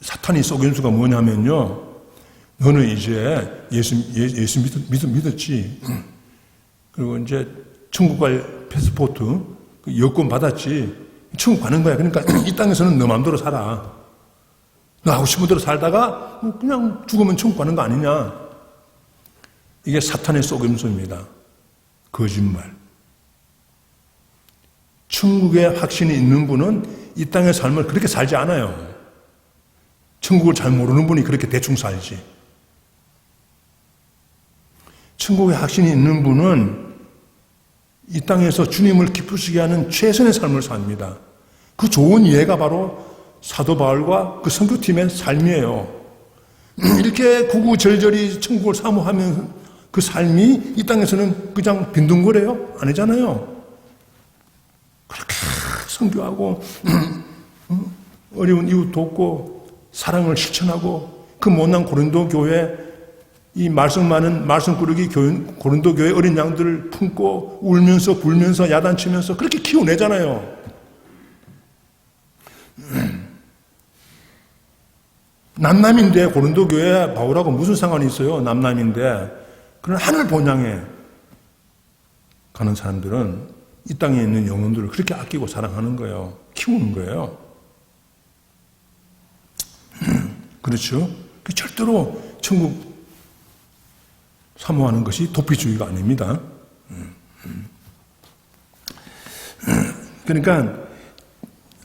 사탄이 속인 수가 뭐냐면요, 너는 이제 예수 믿었지. 그리고 이제 천국 갈 패스포트 여권 받았지. 천국 가는 거야. 그러니까 이 땅에서는 너 마음대로 살아. 너 하고 싶은 대로 살다가 그냥 죽으면 천국 가는 거 아니냐. 이게 사탄의 속임수입니다. 거짓말. 천국에 확신이 있는 분은 이 땅의 삶을 그렇게 살지 않아요. 천국을 잘 모르는 분이 그렇게 대충 살지. 천국에 확신이 있는 분은 이 땅에서 주님을 기쁘시게 하는 최선의 삶을 삽니다. 그 좋은 예가 바로 사도 바울과 그 선교팀의 삶이에요. 이렇게 구구절절히 천국을 사모하면 그 삶이 이 땅에서는 그냥 빈둥거려요? 아니잖아요. 그렇게 선교하고 어려운 이웃 돕고 사랑을 실천하고 그 못난 고린도 교회 이 말씀 많은 말씀꾸러기 고린도 교회 어린 양들을 품고 울면서 불면서 야단치면서 그렇게 키워내잖아요. 남남인데 고린도 교회 바울하고 무슨 상관이 있어요? 남남인데. 그런 하늘 본향에 가는 사람들은 이 땅에 있는 영혼들을 그렇게 아끼고 사랑하는 거예요. 키우는 거예요. 그렇죠? 절대로 천국 사모하는 것이 도피주의가 아닙니다. 그러니까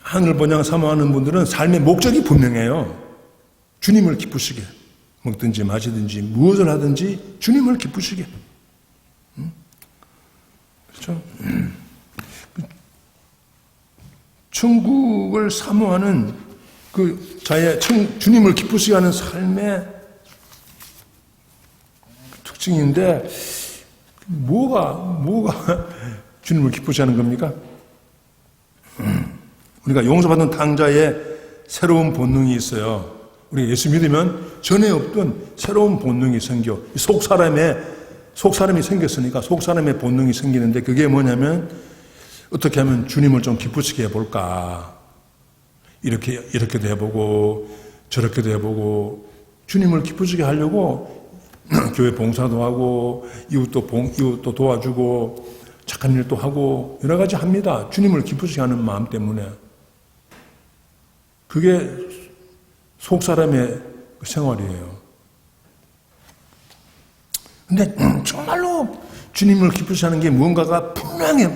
하늘 본향 사모하는 분들은 삶의 목적이 분명해요. 주님을 기쁘시게 먹든지 마시든지 무엇을 하든지 주님을 기쁘시게. 그렇죠? 천국을 사모하는 그 자의 주님을 기쁘시게 하는 삶의 특징인데 뭐가 주님을 기쁘시게 하는 겁니까? 우리가 용서받은 탕자의 새로운 본능이 있어요. 우리 예수 믿으면 전에 없던 새로운 본능이 생겨. 속 사람이 생겼으니까 속 사람의 본능이 생기는데 그게 뭐냐면 어떻게 하면 주님을 좀 기쁘시게 해볼까. 이렇게도 해보고 저렇게도 해보고 주님을 기쁘시게 하려고 교회 봉사도 하고 이웃도 도와주고 착한 일도 하고 여러 가지 합니다. 주님을 기쁘시게 하는 마음 때문에. 그게 속 사람의 생활이에요. 근데 정말로 주님을 기쁘시게 하는 게 무언가가 분명히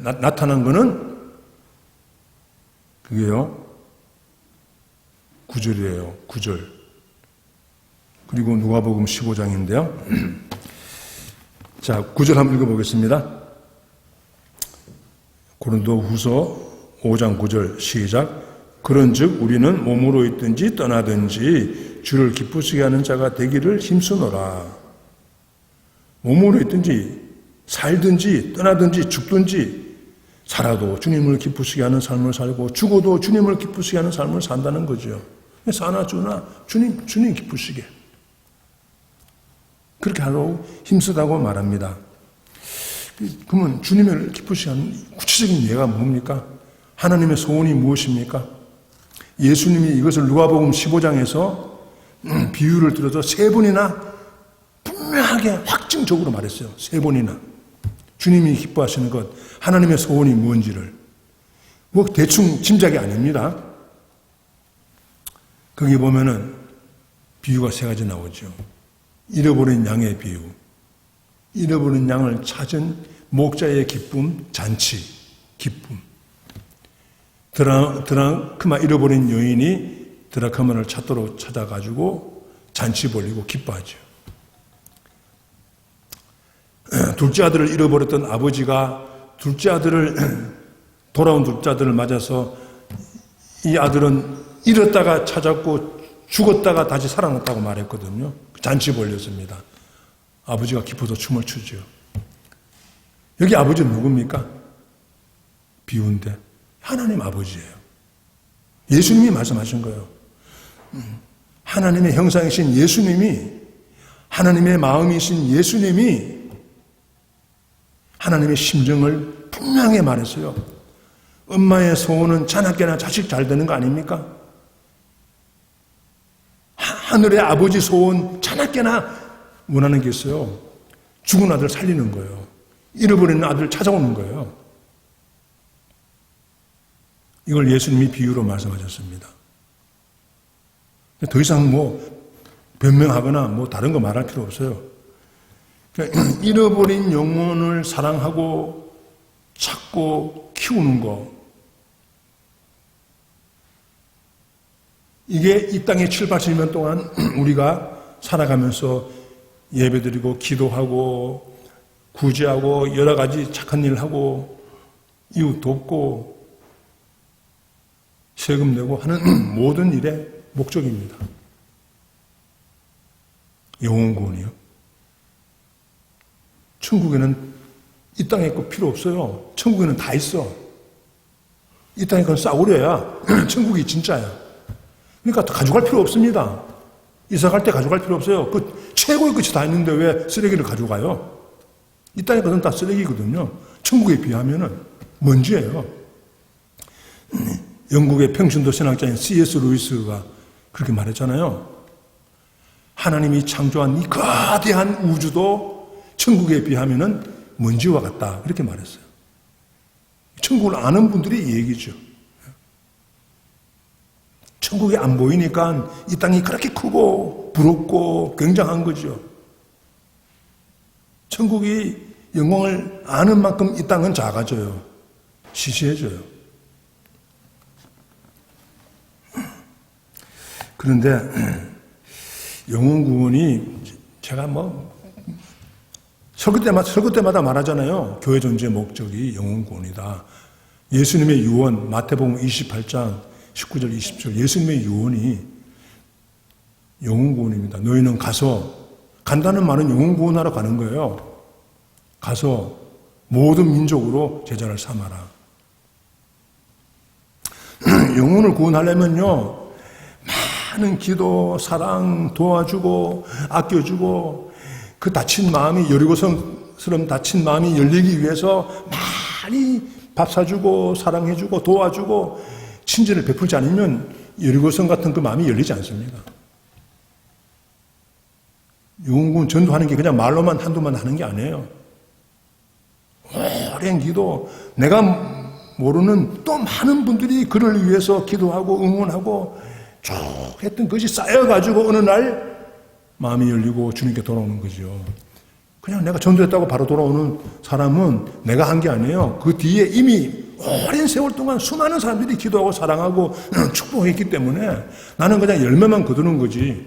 나타난 거는 그게요. 9절이에요. 9절. 그리고 누가복음 15장인데요. 자, 9절 한번 읽어보겠습니다. 고린도후서 5장 9절 시작. 그런즉 우리는 몸으로 있든지 떠나든지 주를 기쁘시게 하는 자가 되기를 힘쓰노라. 몸으로 있든지 살든지 떠나든지 죽든지 살아도 주님을 기쁘시게 하는 삶을 살고 죽어도 주님을 기쁘시게 하는 삶을 산다는 거죠. 사나 주나 주님 기쁘시게 그렇게 하려고 힘쓰다고 말합니다. 그러면 주님을 기쁘시게 하는 구체적인 예가 뭡니까? 하나님의 소원이 무엇입니까? 예수님이 이것을 누가복음 15장에서 비유를 들어서 3번이나 분명하게 확증적으로 말했어요. 3번이나. 주님이 기뻐하시는 것, 하나님의 소원이 무엇인지를. 뭐 대충 짐작이 아닙니다. 거기 보면은 비유가 3가지 나오죠. 잃어버린 양의 비유. 잃어버린 양을 찾은 목자의 기쁨, 잔치, 기쁨. 드라크마 잃어버린 여인이 드라크마를 찾도록 찾아가지고 잔치 벌리고 기뻐하죠. 둘째 아들을 잃어버렸던 아버지가 돌아온 둘째 아들을 맞아서 이 아들은 잃었다가 찾았고 죽었다가 다시 살아났다고 말했거든요. 잔치 벌렸습니다. 아버지가 기뻐서 춤을 추죠. 여기 아버지는 누굽니까? 비유인데 하나님 아버지예요. 예수님이 말씀하신 거예요. 하나님의 형상이신 예수님이, 하나님의 마음이신 예수님이 하나님의 심정을 분명히 말했어요. 엄마의 소원은 자나깨나 자식 잘 되는 거 아닙니까? 하늘의 아버지 소원 자나깨나 원하는 게 있어요. 죽은 아들 살리는 거예요. 잃어버린 아들 찾아오는 거예요. 이걸 예수님이 비유로 말씀하셨습니다. 더 이상 변명하거나 다른 거 말할 필요 없어요. 그러니까 잃어버린 영혼을 사랑하고 찾고 키우는 거. 이게 이 땅에 7, 80년 동안 우리가 살아가면서 예배드리고 기도하고 구제하고 여러 가지 착한 일 하고 이웃 돕고 세금 내고 하는 모든 일의 목적입니다. 영혼 구원이요. 천국에는 이 땅에 거 필요 없어요. 천국에는 다 있어. 이 땅에 건 싸구려야 천국이 진짜야. 그러니까 가져갈 필요 없습니다. 이사 갈 때 가져갈 필요 없어요. 그 최고의 끝이 다 있는데 왜 쓰레기를 가져가요? 이 땅에 것은 다 쓰레기거든요. 천국에 비하면은 먼지예요. 영국의 평신도 신학자인 C.S. 루이스가 그렇게 말했잖아요. 하나님이 창조한 이 거대한 우주도 천국에 비하면은 먼지와 같다. 이렇게 말했어요. 천국을 아는 분들이 이 얘기죠. 천국이 안 보이니까 이 땅이 그렇게 크고 부럽고 굉장한 거죠. 천국이 영광을 아는 만큼 이 땅은 작아져요. 시시해져요. 그런데 영혼 구원이 제가 설교 때마다 말하잖아요. 교회 존재의 목적이 영혼 구원이다. 예수님의 유언 마태복음 28장 19절 20절 예수님의 유언이 영혼 구원입니다. 너희는 가서 간다는 말은 영혼 구원하러 가는 거예요. 가서 모든 민족으로 제자를 삼아라. 영혼을 구원하려면요. 많은 기도, 사랑, 도와주고 아껴주고 그 다친 마음이 여리고성스러운 다친 마음이 열리기 위해서 많이 밥 사주고 사랑해주고 도와주고 친절을 베풀지 않으면 여리고성 같은 그 마음이 열리지 않습니다. 영혼구원 전도하는 게 그냥 말로만 한두만 하는 게 아니에요. 오랜 기도, 내가 모르는 또 많은 분들이 그를 위해서 기도하고 응원하고 쭉 했던 것이 쌓여가지고 어느 날 마음이 열리고 주님께 돌아오는 거죠. 그냥 내가 전도했다고 바로 돌아오는 사람은 내가 한 게 아니에요. 그 뒤에 이미 오랜 세월 동안 수많은 사람들이 기도하고 사랑하고 축복했기 때문에 나는 그냥 열매만 거두는 거지.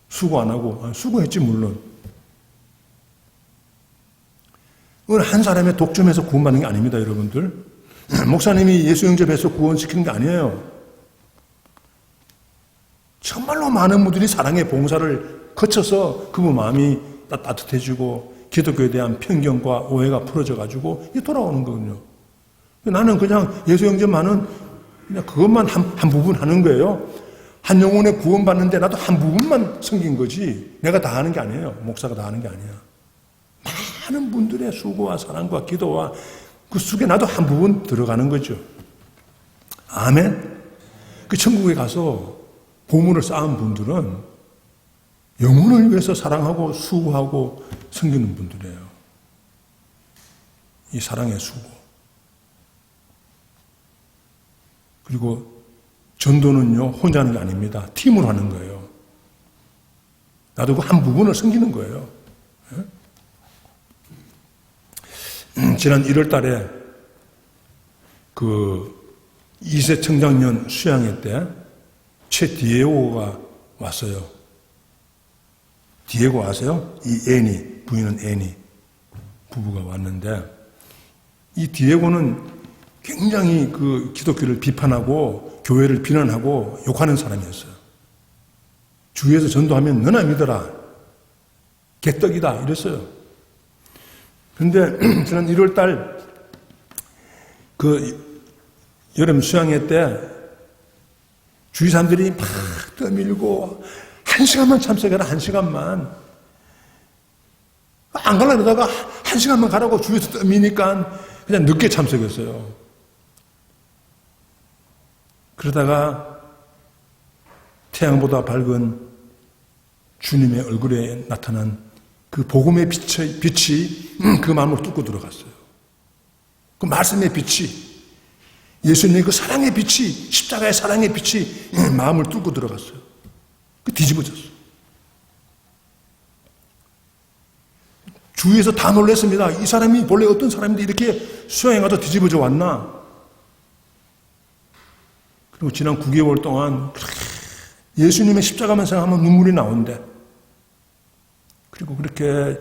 수고 안 하고. 수고했지 물론. 어느 한 사람의 독점에서 구원받는 게 아닙니다, 여러분들. 목사님이 예수 영접해서 구원시키는 게 아니에요. 정말로 많은 분들이 사랑의 봉사를 거쳐서 그분 마음이 따뜻해지고 기독교에 대한 편견과 오해가 풀어져가지고 돌아오는 거거든요. 나는 그냥 예수 영접만은 그냥 그것만 한 부분 하는 거예요. 한 영혼에 구원받는데 나도 한 부분만 섬긴 거지 내가 다 하는 게 아니에요. 목사가 다 하는 게 아니야. 많은 분들의 수고와 사랑과 기도와 그 속에 나도 한 부분 들어가는 거죠. 아멘. 그 천국에 가서 보물을 쌓은 분들은 영혼을 위해서 사랑하고 수고하고 섬기는 분들이에요. 이 사랑의 수고. 그리고 전도는요, 혼자 하는 게 아닙니다. 팀으로 하는 거예요. 나도 그 한 부분을 섬기는 거예요. 지난 1월 달에 그 2세 청장년 수양회 때 최 디에고가 왔어요. 디에고 아세요? 이 애니, 부인은 애니 부부가 왔는데 이 디에고는 굉장히 그 기독교를 비판하고 교회를 비난하고 욕하는 사람이었어요. 주위에서 전도하면 너나 믿어라. 개떡이다. 이랬어요. 그런데 지난 1월 달 그 여름 수양회 때 주위 사람들이 막 떠밀고 1시간만 참석해라. 1시간만. 안 가려고 그러다가 1시간만 가라고 주위에서 떠미니까 그냥 늦게 참석했어요. 그러다가 태양보다 밝은 주님의 얼굴에 나타난 그 복음의 빛이 그 마음을 뚫고 들어갔어요. 그 말씀의 빛이, 예수님의 그 사랑의 빛이, 십자가의 사랑의 빛이 마음을 뚫고 들어갔어요. 그 뒤집어졌어요. 주위에서 다 놀랐습니다. 이 사람이 원래 어떤 사람인데 이렇게 수양에 가서 뒤집어져 왔나? 그리고 지난 9개월 동안 예수님의 십자가만 생각하면 눈물이 나온대. 그리고 그렇게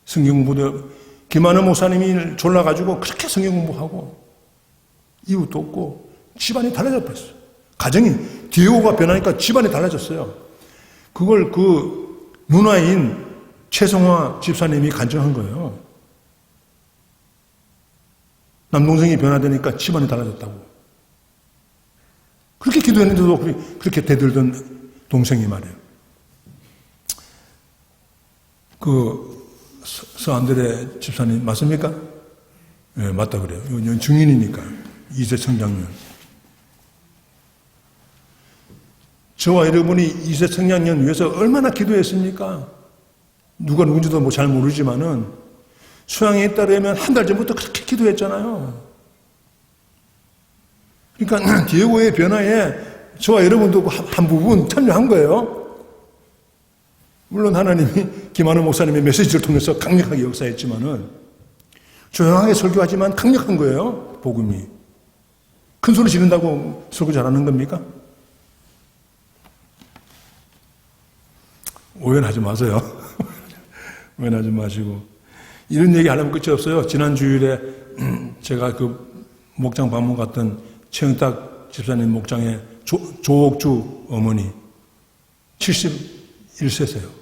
성경 공부도 김한우 목사님이 졸라가지고 그렇게 성경 공부하고 이웃도 없고 집안이 달라져 버렸어요. 가정이 디에고가 변하니까 집안이 달라졌어요. 그걸 그 누나인 최성화 집사님이 간증한 거예요. 남동생이 변화되니까 집안이 달라졌다고. 그렇게 기도했는데도 그렇게 대들던 동생이 말이에요. 그 서안드레 집사님 맞습니까? 네, 맞다 그래요. 이건 증인이니까. 2세 청장년. 저와 여러분이 이세 청년년 위해서 얼마나 기도했습니까? 누가 누군지도 잘 모르지만은 수양에 따르면 한 달 전부터 그렇게 기도했잖아요. 그러니까 디에고의 변화에 저와 여러분도 한 부분 참여한 거예요. 물론 하나님이 김한우 목사님의 메시지를 통해서 강력하게 역사했지만은 조용하게 설교하지만 강력한 거예요. 복음이. 큰 소리 지른다고 설교 잘하는 겁니까? 오해하지 마세요. 오해하지 마시고. 이런 얘기 하려면 끝이 없어요. 지난 주일에 제가 그 목장 방문 갔던 최영탁 집사님 목장의 조옥주 어머니 71세세요.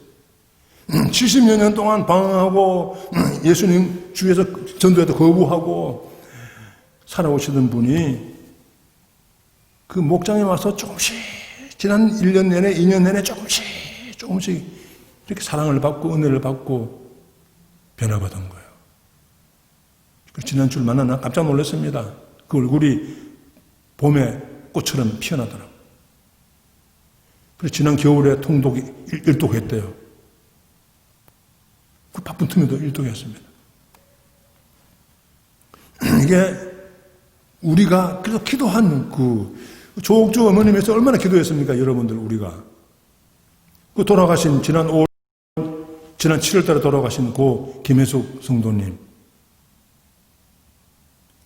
70여 년 동안 방황하고 예수님 주위에서 전도해도 거부하고 살아오시던 분이 그 목장에 와서 조금씩 지난 1년 내내 2년 내내 조금씩 이렇게 사랑을 받고 은혜를 받고 변화받은 거예요. 지난 주를 만나 깜짝 놀랐습니다. 그 얼굴이 봄의 꽃처럼 피어나더라고요. 그래서 지난 겨울에 통독 일독했대요. 그 바쁜 틈에도 일독했습니다. 이게 우리가 그래서 기도한 그 조옥주 어머님에서 얼마나 기도했습니까? 여러분들 우리가. 그 돌아가신 지난 7월 달에 돌아가신 고 김혜숙 성도님.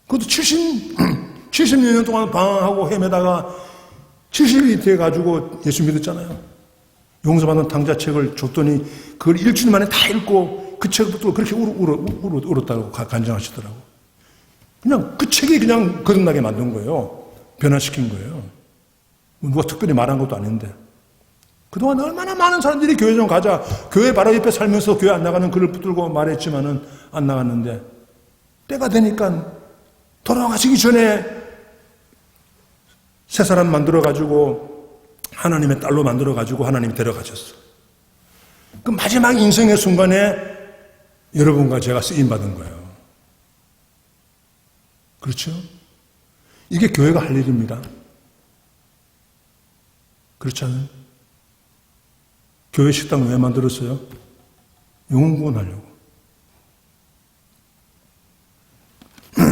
그것도 70여 년 동안 방황하고 헤매다가 70이 돼가지고 예수 믿었잖아요. 용서받는 당자책을 줬더니 그걸 일주일 만에 다 읽고 그 책부터 그렇게 울었다고 간증하시더라고. 그냥 그 책이 그냥 거듭나게 만든 거예요. 변화시킨 거예요. 누가 특별히 말한 것도 아닌데. 그동안 얼마나 많은 사람들이 교회 좀 가자. 교회 바로 옆에 살면서 교회 안 나가는 글을 붙들고 말했지만은 안 나갔는데 때가 되니까 돌아가시기 전에 새 사람 만들어가지고 하나님의 딸로 만들어가지고 하나님이 데려가셨어. 그 마지막 인생의 순간에 여러분과 제가 쓰임받은 거예요. 그렇죠? 이게 교회가 할 일입니다. 그렇지 않아요? 교회 식당 왜 만들었어요? 영혼 구원하려고.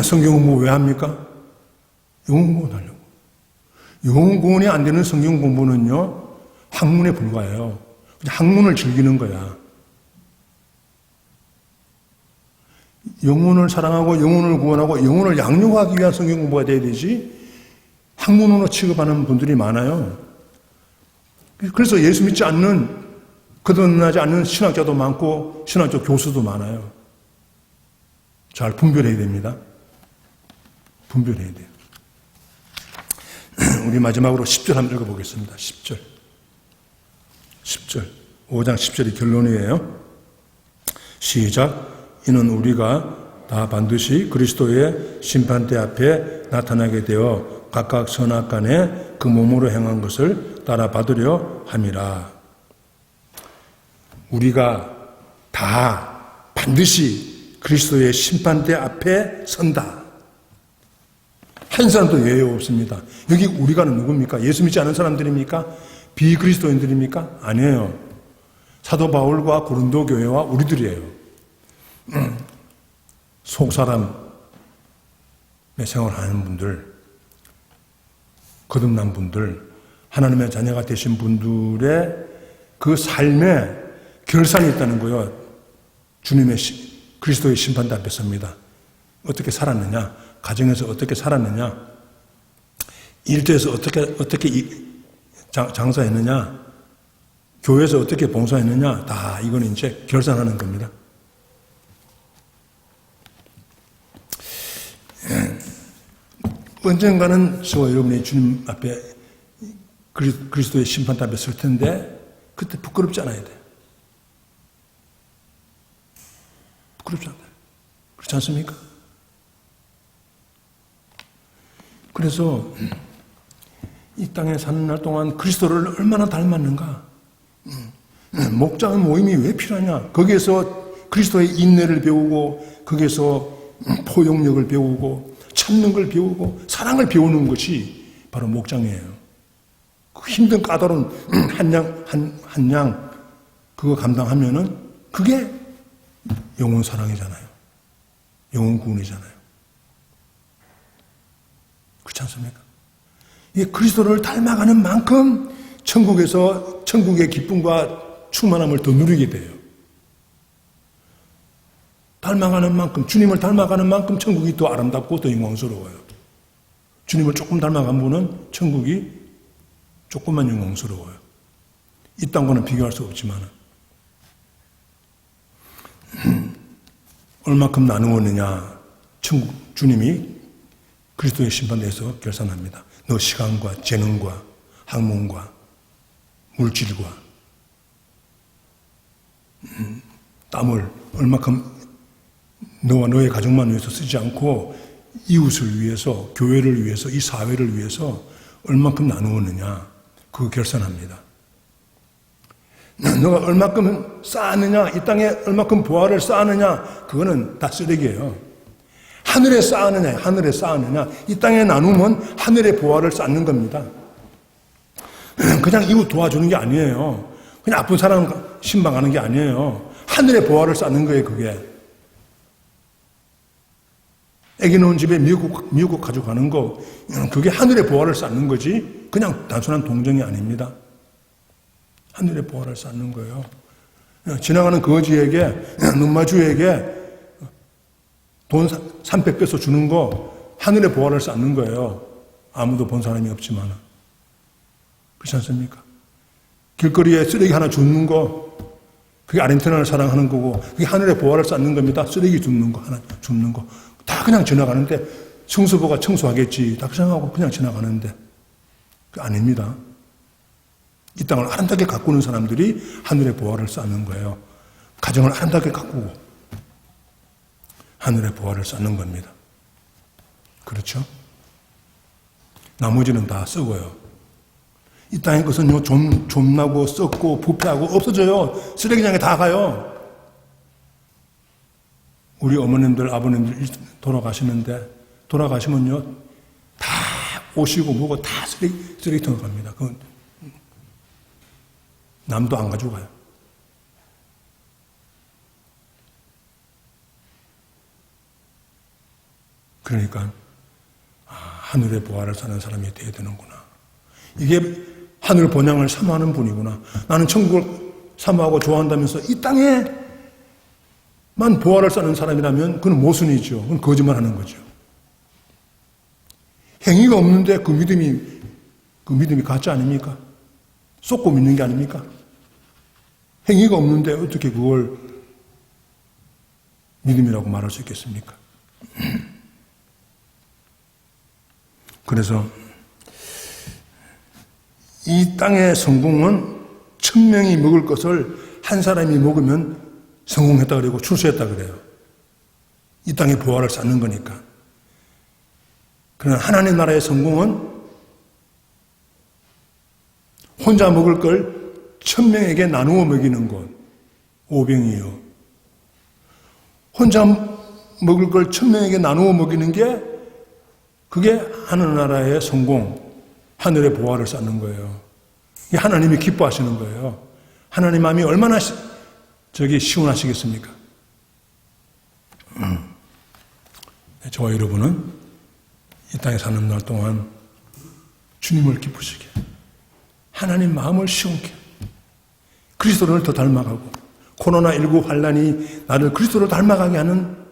성경 공부 왜 합니까? 영혼 구원하려고. 영혼 구원이 안 되는 성경 공부는요, 학문에 불과해요. 학문을 즐기는 거야. 영혼을 사랑하고 영혼을 구원하고 영혼을 양육하기 위한 성경 공부가 돼야 되지, 학문으로 취급하는 분들이 많아요. 그래서 예수 믿지 않는, 거듭나지 않는 신학자도 많고 신학자 교수도 많아요. 잘 분별해야 됩니다. 분별해야 돼요. 우리 마지막으로 10절 한번 읽어보겠습니다. 10절. 5장 10절이 결론이에요. 시작. 이는 우리가 다 반드시 그리스도의 심판대 앞에 나타나게 되어 각각 선악간에 그 몸으로 행한 것을 따라 받으려 함이라. 우리가 다 반드시 그리스도의 심판대 앞에 선다. 한 사람도 예외 없습니다. 여기 우리가는 누굽니까? 예수 믿지 않은 사람들입니까? 비그리스도인들입니까? 아니에요. 사도 바울과 고린도 교회와 우리들이에요. 속사람의 생활하는 분들, 거듭난 분들, 하나님의 자녀가 되신 분들의 그 삶에 결산이 있다는 거예요. 주님의 그리스도의 심판대 앞에 섭니다. 어떻게 살았느냐? 가정에서 어떻게 살았느냐? 일터에서 어떻게 장사했느냐? 교회에서 어떻게 봉사했느냐? 다 이거는 이제 결산하는 겁니다. 언젠가는 저와 여러분이 주님 앞에 그리스도의 심판대 앞에 설 텐데 그때 부끄럽지 않아야 돼요. 부끄럽지 않아요. 그렇지 않습니까? 그래서 이 땅에 사는 날 동안 그리스도를 얼마나 닮았는가? 목장 모임이 왜 필요하냐? 거기에서 그리스도의 인내를 배우고 거기에서 포용력을 배우고 참는 걸 배우고 사랑을 배우는 것이 바로 목장이에요. 그 힘든 까다로운 한 양 그거 감당하면은 그게 영혼 사랑이잖아요. 영혼 구원이잖아요. 그렇지 않습니까? 이 그리스도를 닮아가는 만큼 천국에서 천국의 기쁨과 충만함을 더 누리게 돼요. 닮아가는 만큼, 주님을 닮아가는 만큼 천국이 더 아름답고 더 영광스러워요. 주님을 조금 닮아간 분은 천국이 조금만 영광스러워요. 이 땅과는 비교할 수 없지만 얼마큼 나누었느냐 천국 주님이 그리스도의 심판대에서 결산합니다. 너 시간과 재능과 학문과 물질과 땀을 얼마큼 너와 너의 가족만 위해서 쓰지 않고 이웃을 위해서, 교회를 위해서, 이 사회를 위해서 얼마큼 나누었느냐 그거 결산합니다. 너가 얼마큼 쌓았느냐, 이 땅에 얼마큼 보화를 쌓았느냐 그거는 다 쓰레기예요. 하늘에 쌓았느냐, 하늘에 쌓았느냐, 이 땅에 나누면 하늘의 보화를 쌓는 겁니다. 그냥 이웃 도와주는 게 아니에요. 그냥 아픈 사람 신방하는 게 아니에요. 하늘의 보화를 쌓는 거예요, 그게. 애기 낳은 집에 미역국 가져가는 거, 그게 하늘의 보화를 쌓는 거지, 그냥 단순한 동정이 아닙니다. 하늘의 보화를 쌓는 거예요. 지나가는 거지에게, 눈마주에게 돈 300배서 주는 거, 하늘의 보화를 쌓는 거예요. 아무도 본 사람이 없지만. 그렇지 않습니까? 길거리에 쓰레기 하나 줍는 거, 그게 아르헨티나를 사랑하는 거고, 그게 하늘의 보화를 쌓는 겁니다. 쓰레기 줍는 거, 하나 줍는 거. 다 그냥 지나가는데, 청소부가 청소하겠지. 다 생각하고 그냥 지나가는데. 그게 아닙니다. 이 땅을 아름답게 가꾸는 사람들이 하늘의 보화를 쌓는 거예요. 가정을 아름답게 가꾸고, 하늘의 보화를 쌓는 겁니다. 그렇죠? 나머지는 다 썩어요. 이 땅의 것은요, 좀나고 썩고 부패하고 없어져요. 쓰레기장에 다 가요. 우리 어머님들, 아버님들 돌아가시면요, 다 오시고 뭐고 다 쓰레기통에 갑니다. 그건 남도 안 가져가요. 그러니까 하늘의 보화를 사는 사람이 되어야 되는구나. 이게 하늘 본향을 사모하는 분이구나. 나는 천국을 사모하고 좋아한다면서 이 땅에만 보화를 쌓는 사람이라면 그건 모순이죠. 그건 거짓말하는 거죠. 행위가 없는데 그 믿음이 가짜 아닙니까? 쏟고 믿는 게 아닙니까? 행위가 없는데 어떻게 그걸 믿음이라고 말할 수 있겠습니까? 그래서 이 땅의 성공은 1000명이 먹을 것을 한 사람이 먹으면 성공했다 그러고 출세했다 그래요. 이 땅에 보화를 쌓는 거니까. 그러나 하나님 나라의 성공은 혼자 먹을 걸 1000명에게 나누어 먹이는 것. 오병이요. 혼자 먹을 걸 1000명에게 나누어 먹이는 게 그게 하늘나라의 성공, 하늘의 보화를 쌓는 거예요. 이게 하나님이 기뻐하시는 거예요. 하나님 마음이 얼마나 시원하시겠습니까? 저와 여러분은 이 땅에 사는 날 동안 주님을 기쁘시게, 하나님 마음을 시원케, 그리스도를 더 닮아가고, 코로나19 환란이 나를 그리스도를 닮아가게 하는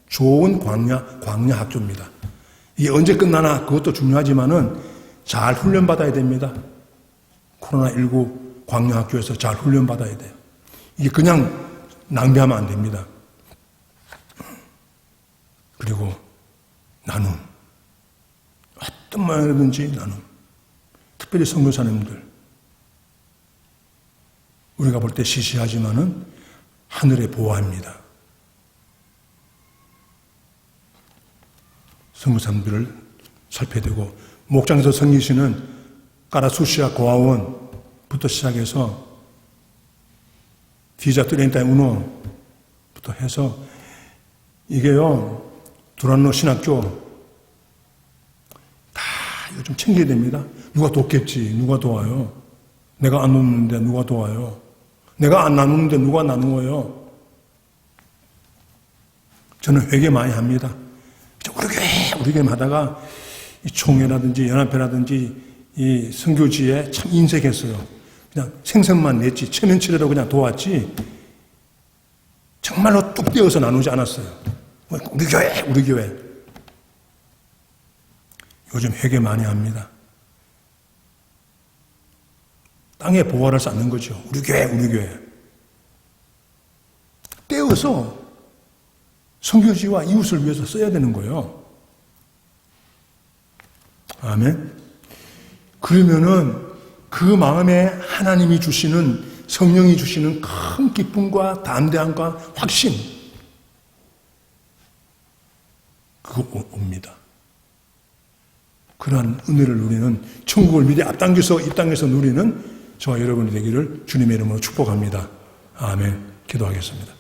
좋은 광야 학교입니다. 이게 언제 끝나나 그것도 중요하지만은 잘 훈련받아야 됩니다. 코로나19 광야 학교에서 잘 훈련받아야 돼요. 이게 그냥 낭비하면 안 됩니다. 그리고 나눔. 어떤 모양이든지 나눔. 특별히 선교사님들. 우리가 볼 때 시시하지만은 하늘의 보화입니다. 선교사님들을 살펴야 되고, 목장에서 섬기시는 까라수시아 고아원부터 시작해서 디자 트렌타이 우노부터 해서 이게요, 두란노 신학교 다 이거 좀 챙겨야 됩니다. 누가 돕겠지? 누가 도와요? 내가 안 돕는데 누가 도와요? 내가 안 나누는데 누가 나누어요? 저는 회개 많이 합니다. 우리 교회 하다가 이 총회라든지 연합회라든지 이 선교지에 참 인색했어요. 그냥 생선만 냈지, 체면치레로 그냥 도왔지, 정말로 뚝 떼어서 나누지 않았어요. 우리 교회. 요즘 회개 많이 합니다. 땅에 보화를 쌓는 거죠. 우리 교회. 떼어서 선교지와 이웃을 위해서 써야 되는 거예요. 아멘. 그러면은 그 마음에 하나님이 주시는, 성령이 주시는 큰 기쁨과 담대함과 확신, 그거 옵니다. 그러한 은혜를 누리는, 천국을 미리 앞당겨서 이 땅에서 누리는 저와 여러분이 되기를 주님의 이름으로 축복합니다. 아멘. 기도하겠습니다.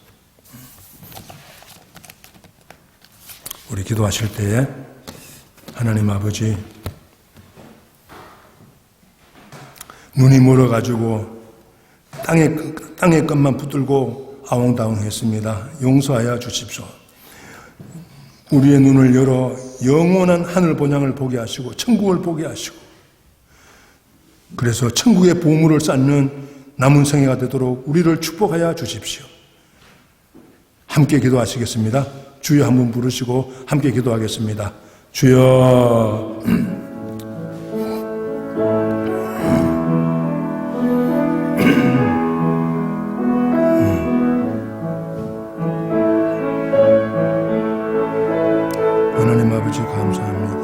우리 기도하실 때에 하나님 아버지, 눈이 멀어가지고 땅의 것만 붙들고 아웅다웅했습니다. 용서하여 주십시오. 우리의 눈을 열어 영원한 하늘 본향을 보게 하시고 천국을 보게 하시고, 그래서 천국의 보물을 쌓는 남은 생애가 되도록 우리를 축복하여 주십시오. 함께 기도하시겠습니다. 주여 한번 부르시고 함께 기도하겠습니다. 주여. 하나님 아버지 감사합니다.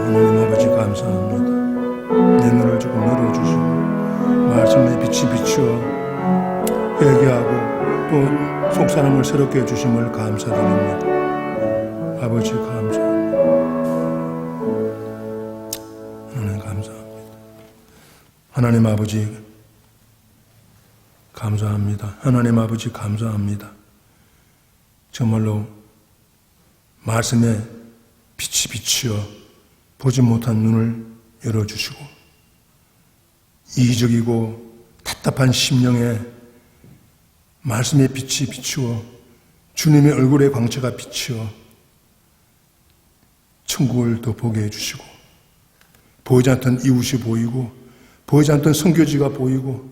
하나님 아버지 감사합니다. 내 눈을 조금 열어주시고 말씀에 빛이 비추어 회개하고 또 속사람을 새롭게 해주심을 감사드립니다. 아버지 감사합니다. 하나님 감사합니다. 하나님 아버지 감사합니다. 하나님 아버지 감사합니다. 정말로 말씀에 빛이 비추어 보지 못한 눈을 열어주시고 이기적이고 답답한 심령에 말씀의 빛이 비추어 주님의 얼굴의 광채가 비추어 천국을 더 보게 해주시고 보이지 않던 이웃이 보이고 보이지 않던 선교지가 보이고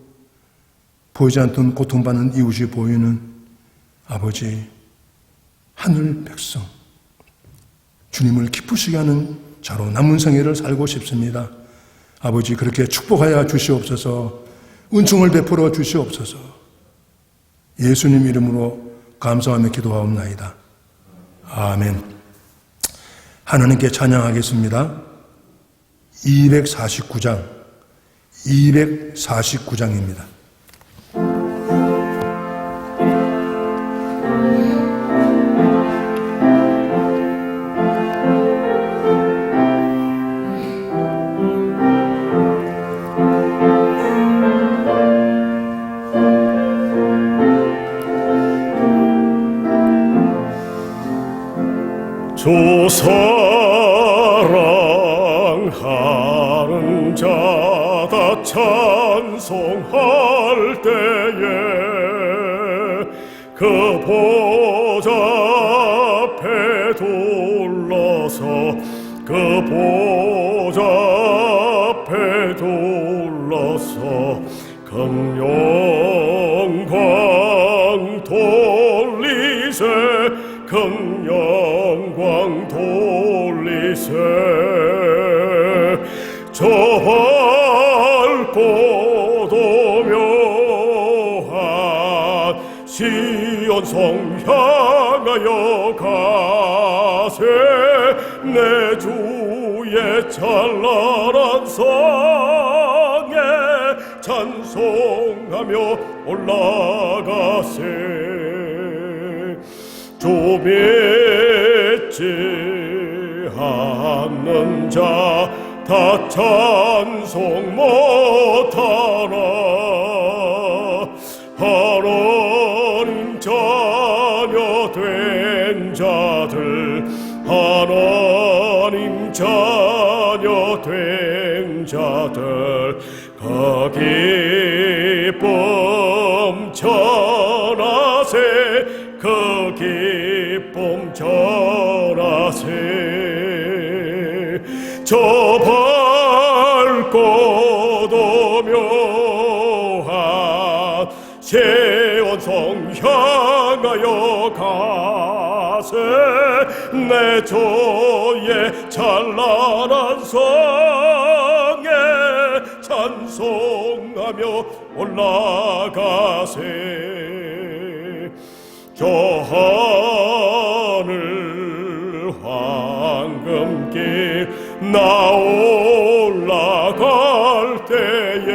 보이지 않던 고통받는 이웃이 보이는 아버지 하늘 백성 주님을 기쁘시게 하는 자로 남은 생애를 살고 싶습니다. 아버지 그렇게 축복하여 주시옵소서. 은총을 베풀어 주시옵소서. 예수님 이름으로 감사하며 기도하옵나이다. 아멘. 하나님께 찬양하겠습니다. 249장입니다. 주 사랑하는 자다 찬송할 때에 그 보좌 앞에 둘러서 그 보좌 앞에 둘러서 영광 돌리세 영광 돌리세 저 밝고 도묘한 시온성 향하여 가세 내 주의 찬란한 성에 찬송하며 올라가세 주 믿지 않는 자 다 찬송 못하라 하나님의 된 자들 하나님 자녀 된 자들 그 기쁨 전하세 그 기쁨 전하세 저 밝고도 묘한 시온성 향하여 가세 내 조의 찬란한 성에 찬송하며 올라가세 저 하늘 황금길 나 올라갈 때에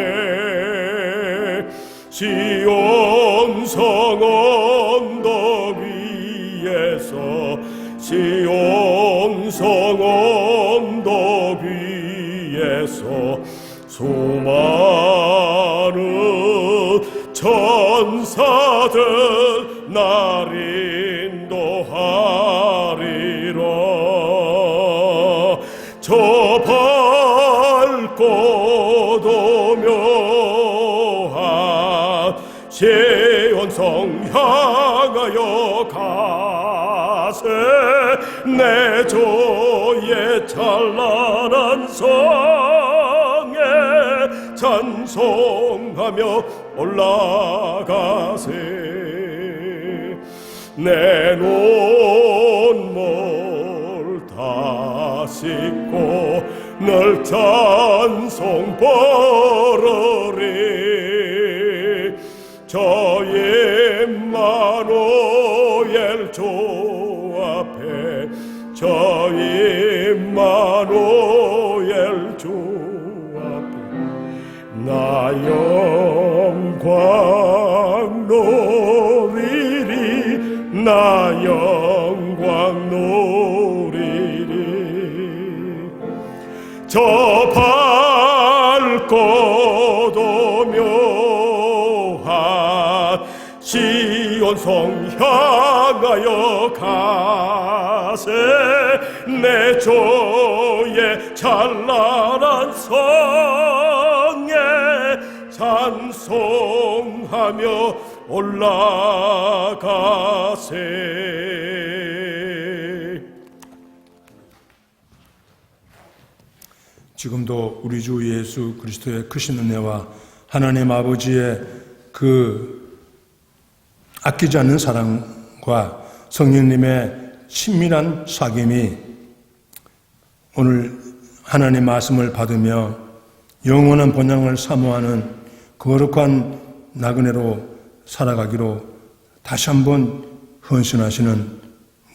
시온성 언덕 위에서 시온성 언덕 위에서 수많은 천사들 날 인도하리라 저 밝고도 묘한 시온성 향하여 가세 내 조의 찬란한 성에 찬송하며 올라가세 내 눈물 다 씻고 널 찬송 버르리 저 임마누엘 주 앞에 저 임마누엘 주 앞에 나 영광 누리리 나 영광 누리리 저 밝고도 묘한 시온성 향하여 가세 내 조의 찬란한 성에 찬송하며 올라가세. 지금도 우리 주 예수 그리스도의 크신 은혜와 하나님 아버지의 그 아끼지 않는 사랑과 성령님의 친밀한 사귐이 오늘 하나님 말씀을 받으며 영원한 본향을 사모하는 거룩한 나그네로 살아가기로 다시 한번 헌신하시는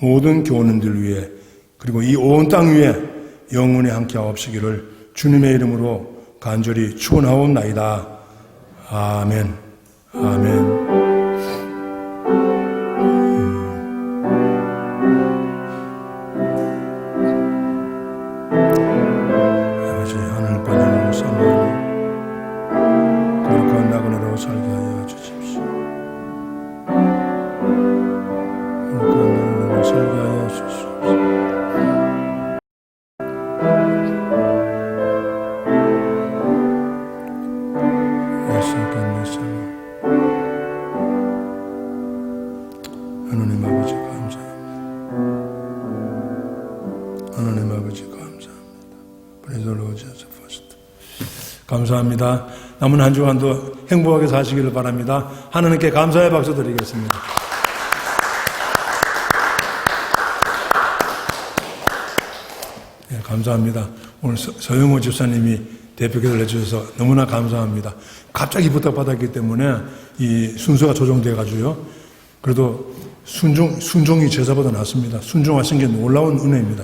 모든 교우님들 위해 그리고 이 온 땅 위에 영원히 함께하옵시기를 주님의 이름으로 간절히 축원하옵나이다. 아멘. 아멘. 아버지 하늘 바다를 사모하고 거룩한 나그네로 살게 하여 주십시오. 거룩한 나그네로 살게 하여 주십시오. 하나님 아버지 감사합니다. 하나님 아버지 감사합니다. Praise the Lord Jesus first. 감사합니다. 남은 한 주간도 행복하게 사시기를 바랍니다. 하나님께 감사의 박수 드리겠습니다. 네, 감사합니다. 오늘 서영호 집사님이 대표기도를 해주셔서 너무나 감사합니다. 갑자기 부탁받았기 때문에 이 순서가 조정돼 가지고요. 그래도 순종이 제사보다 낫습니다. 순종하신 게 놀라운 은혜입니다.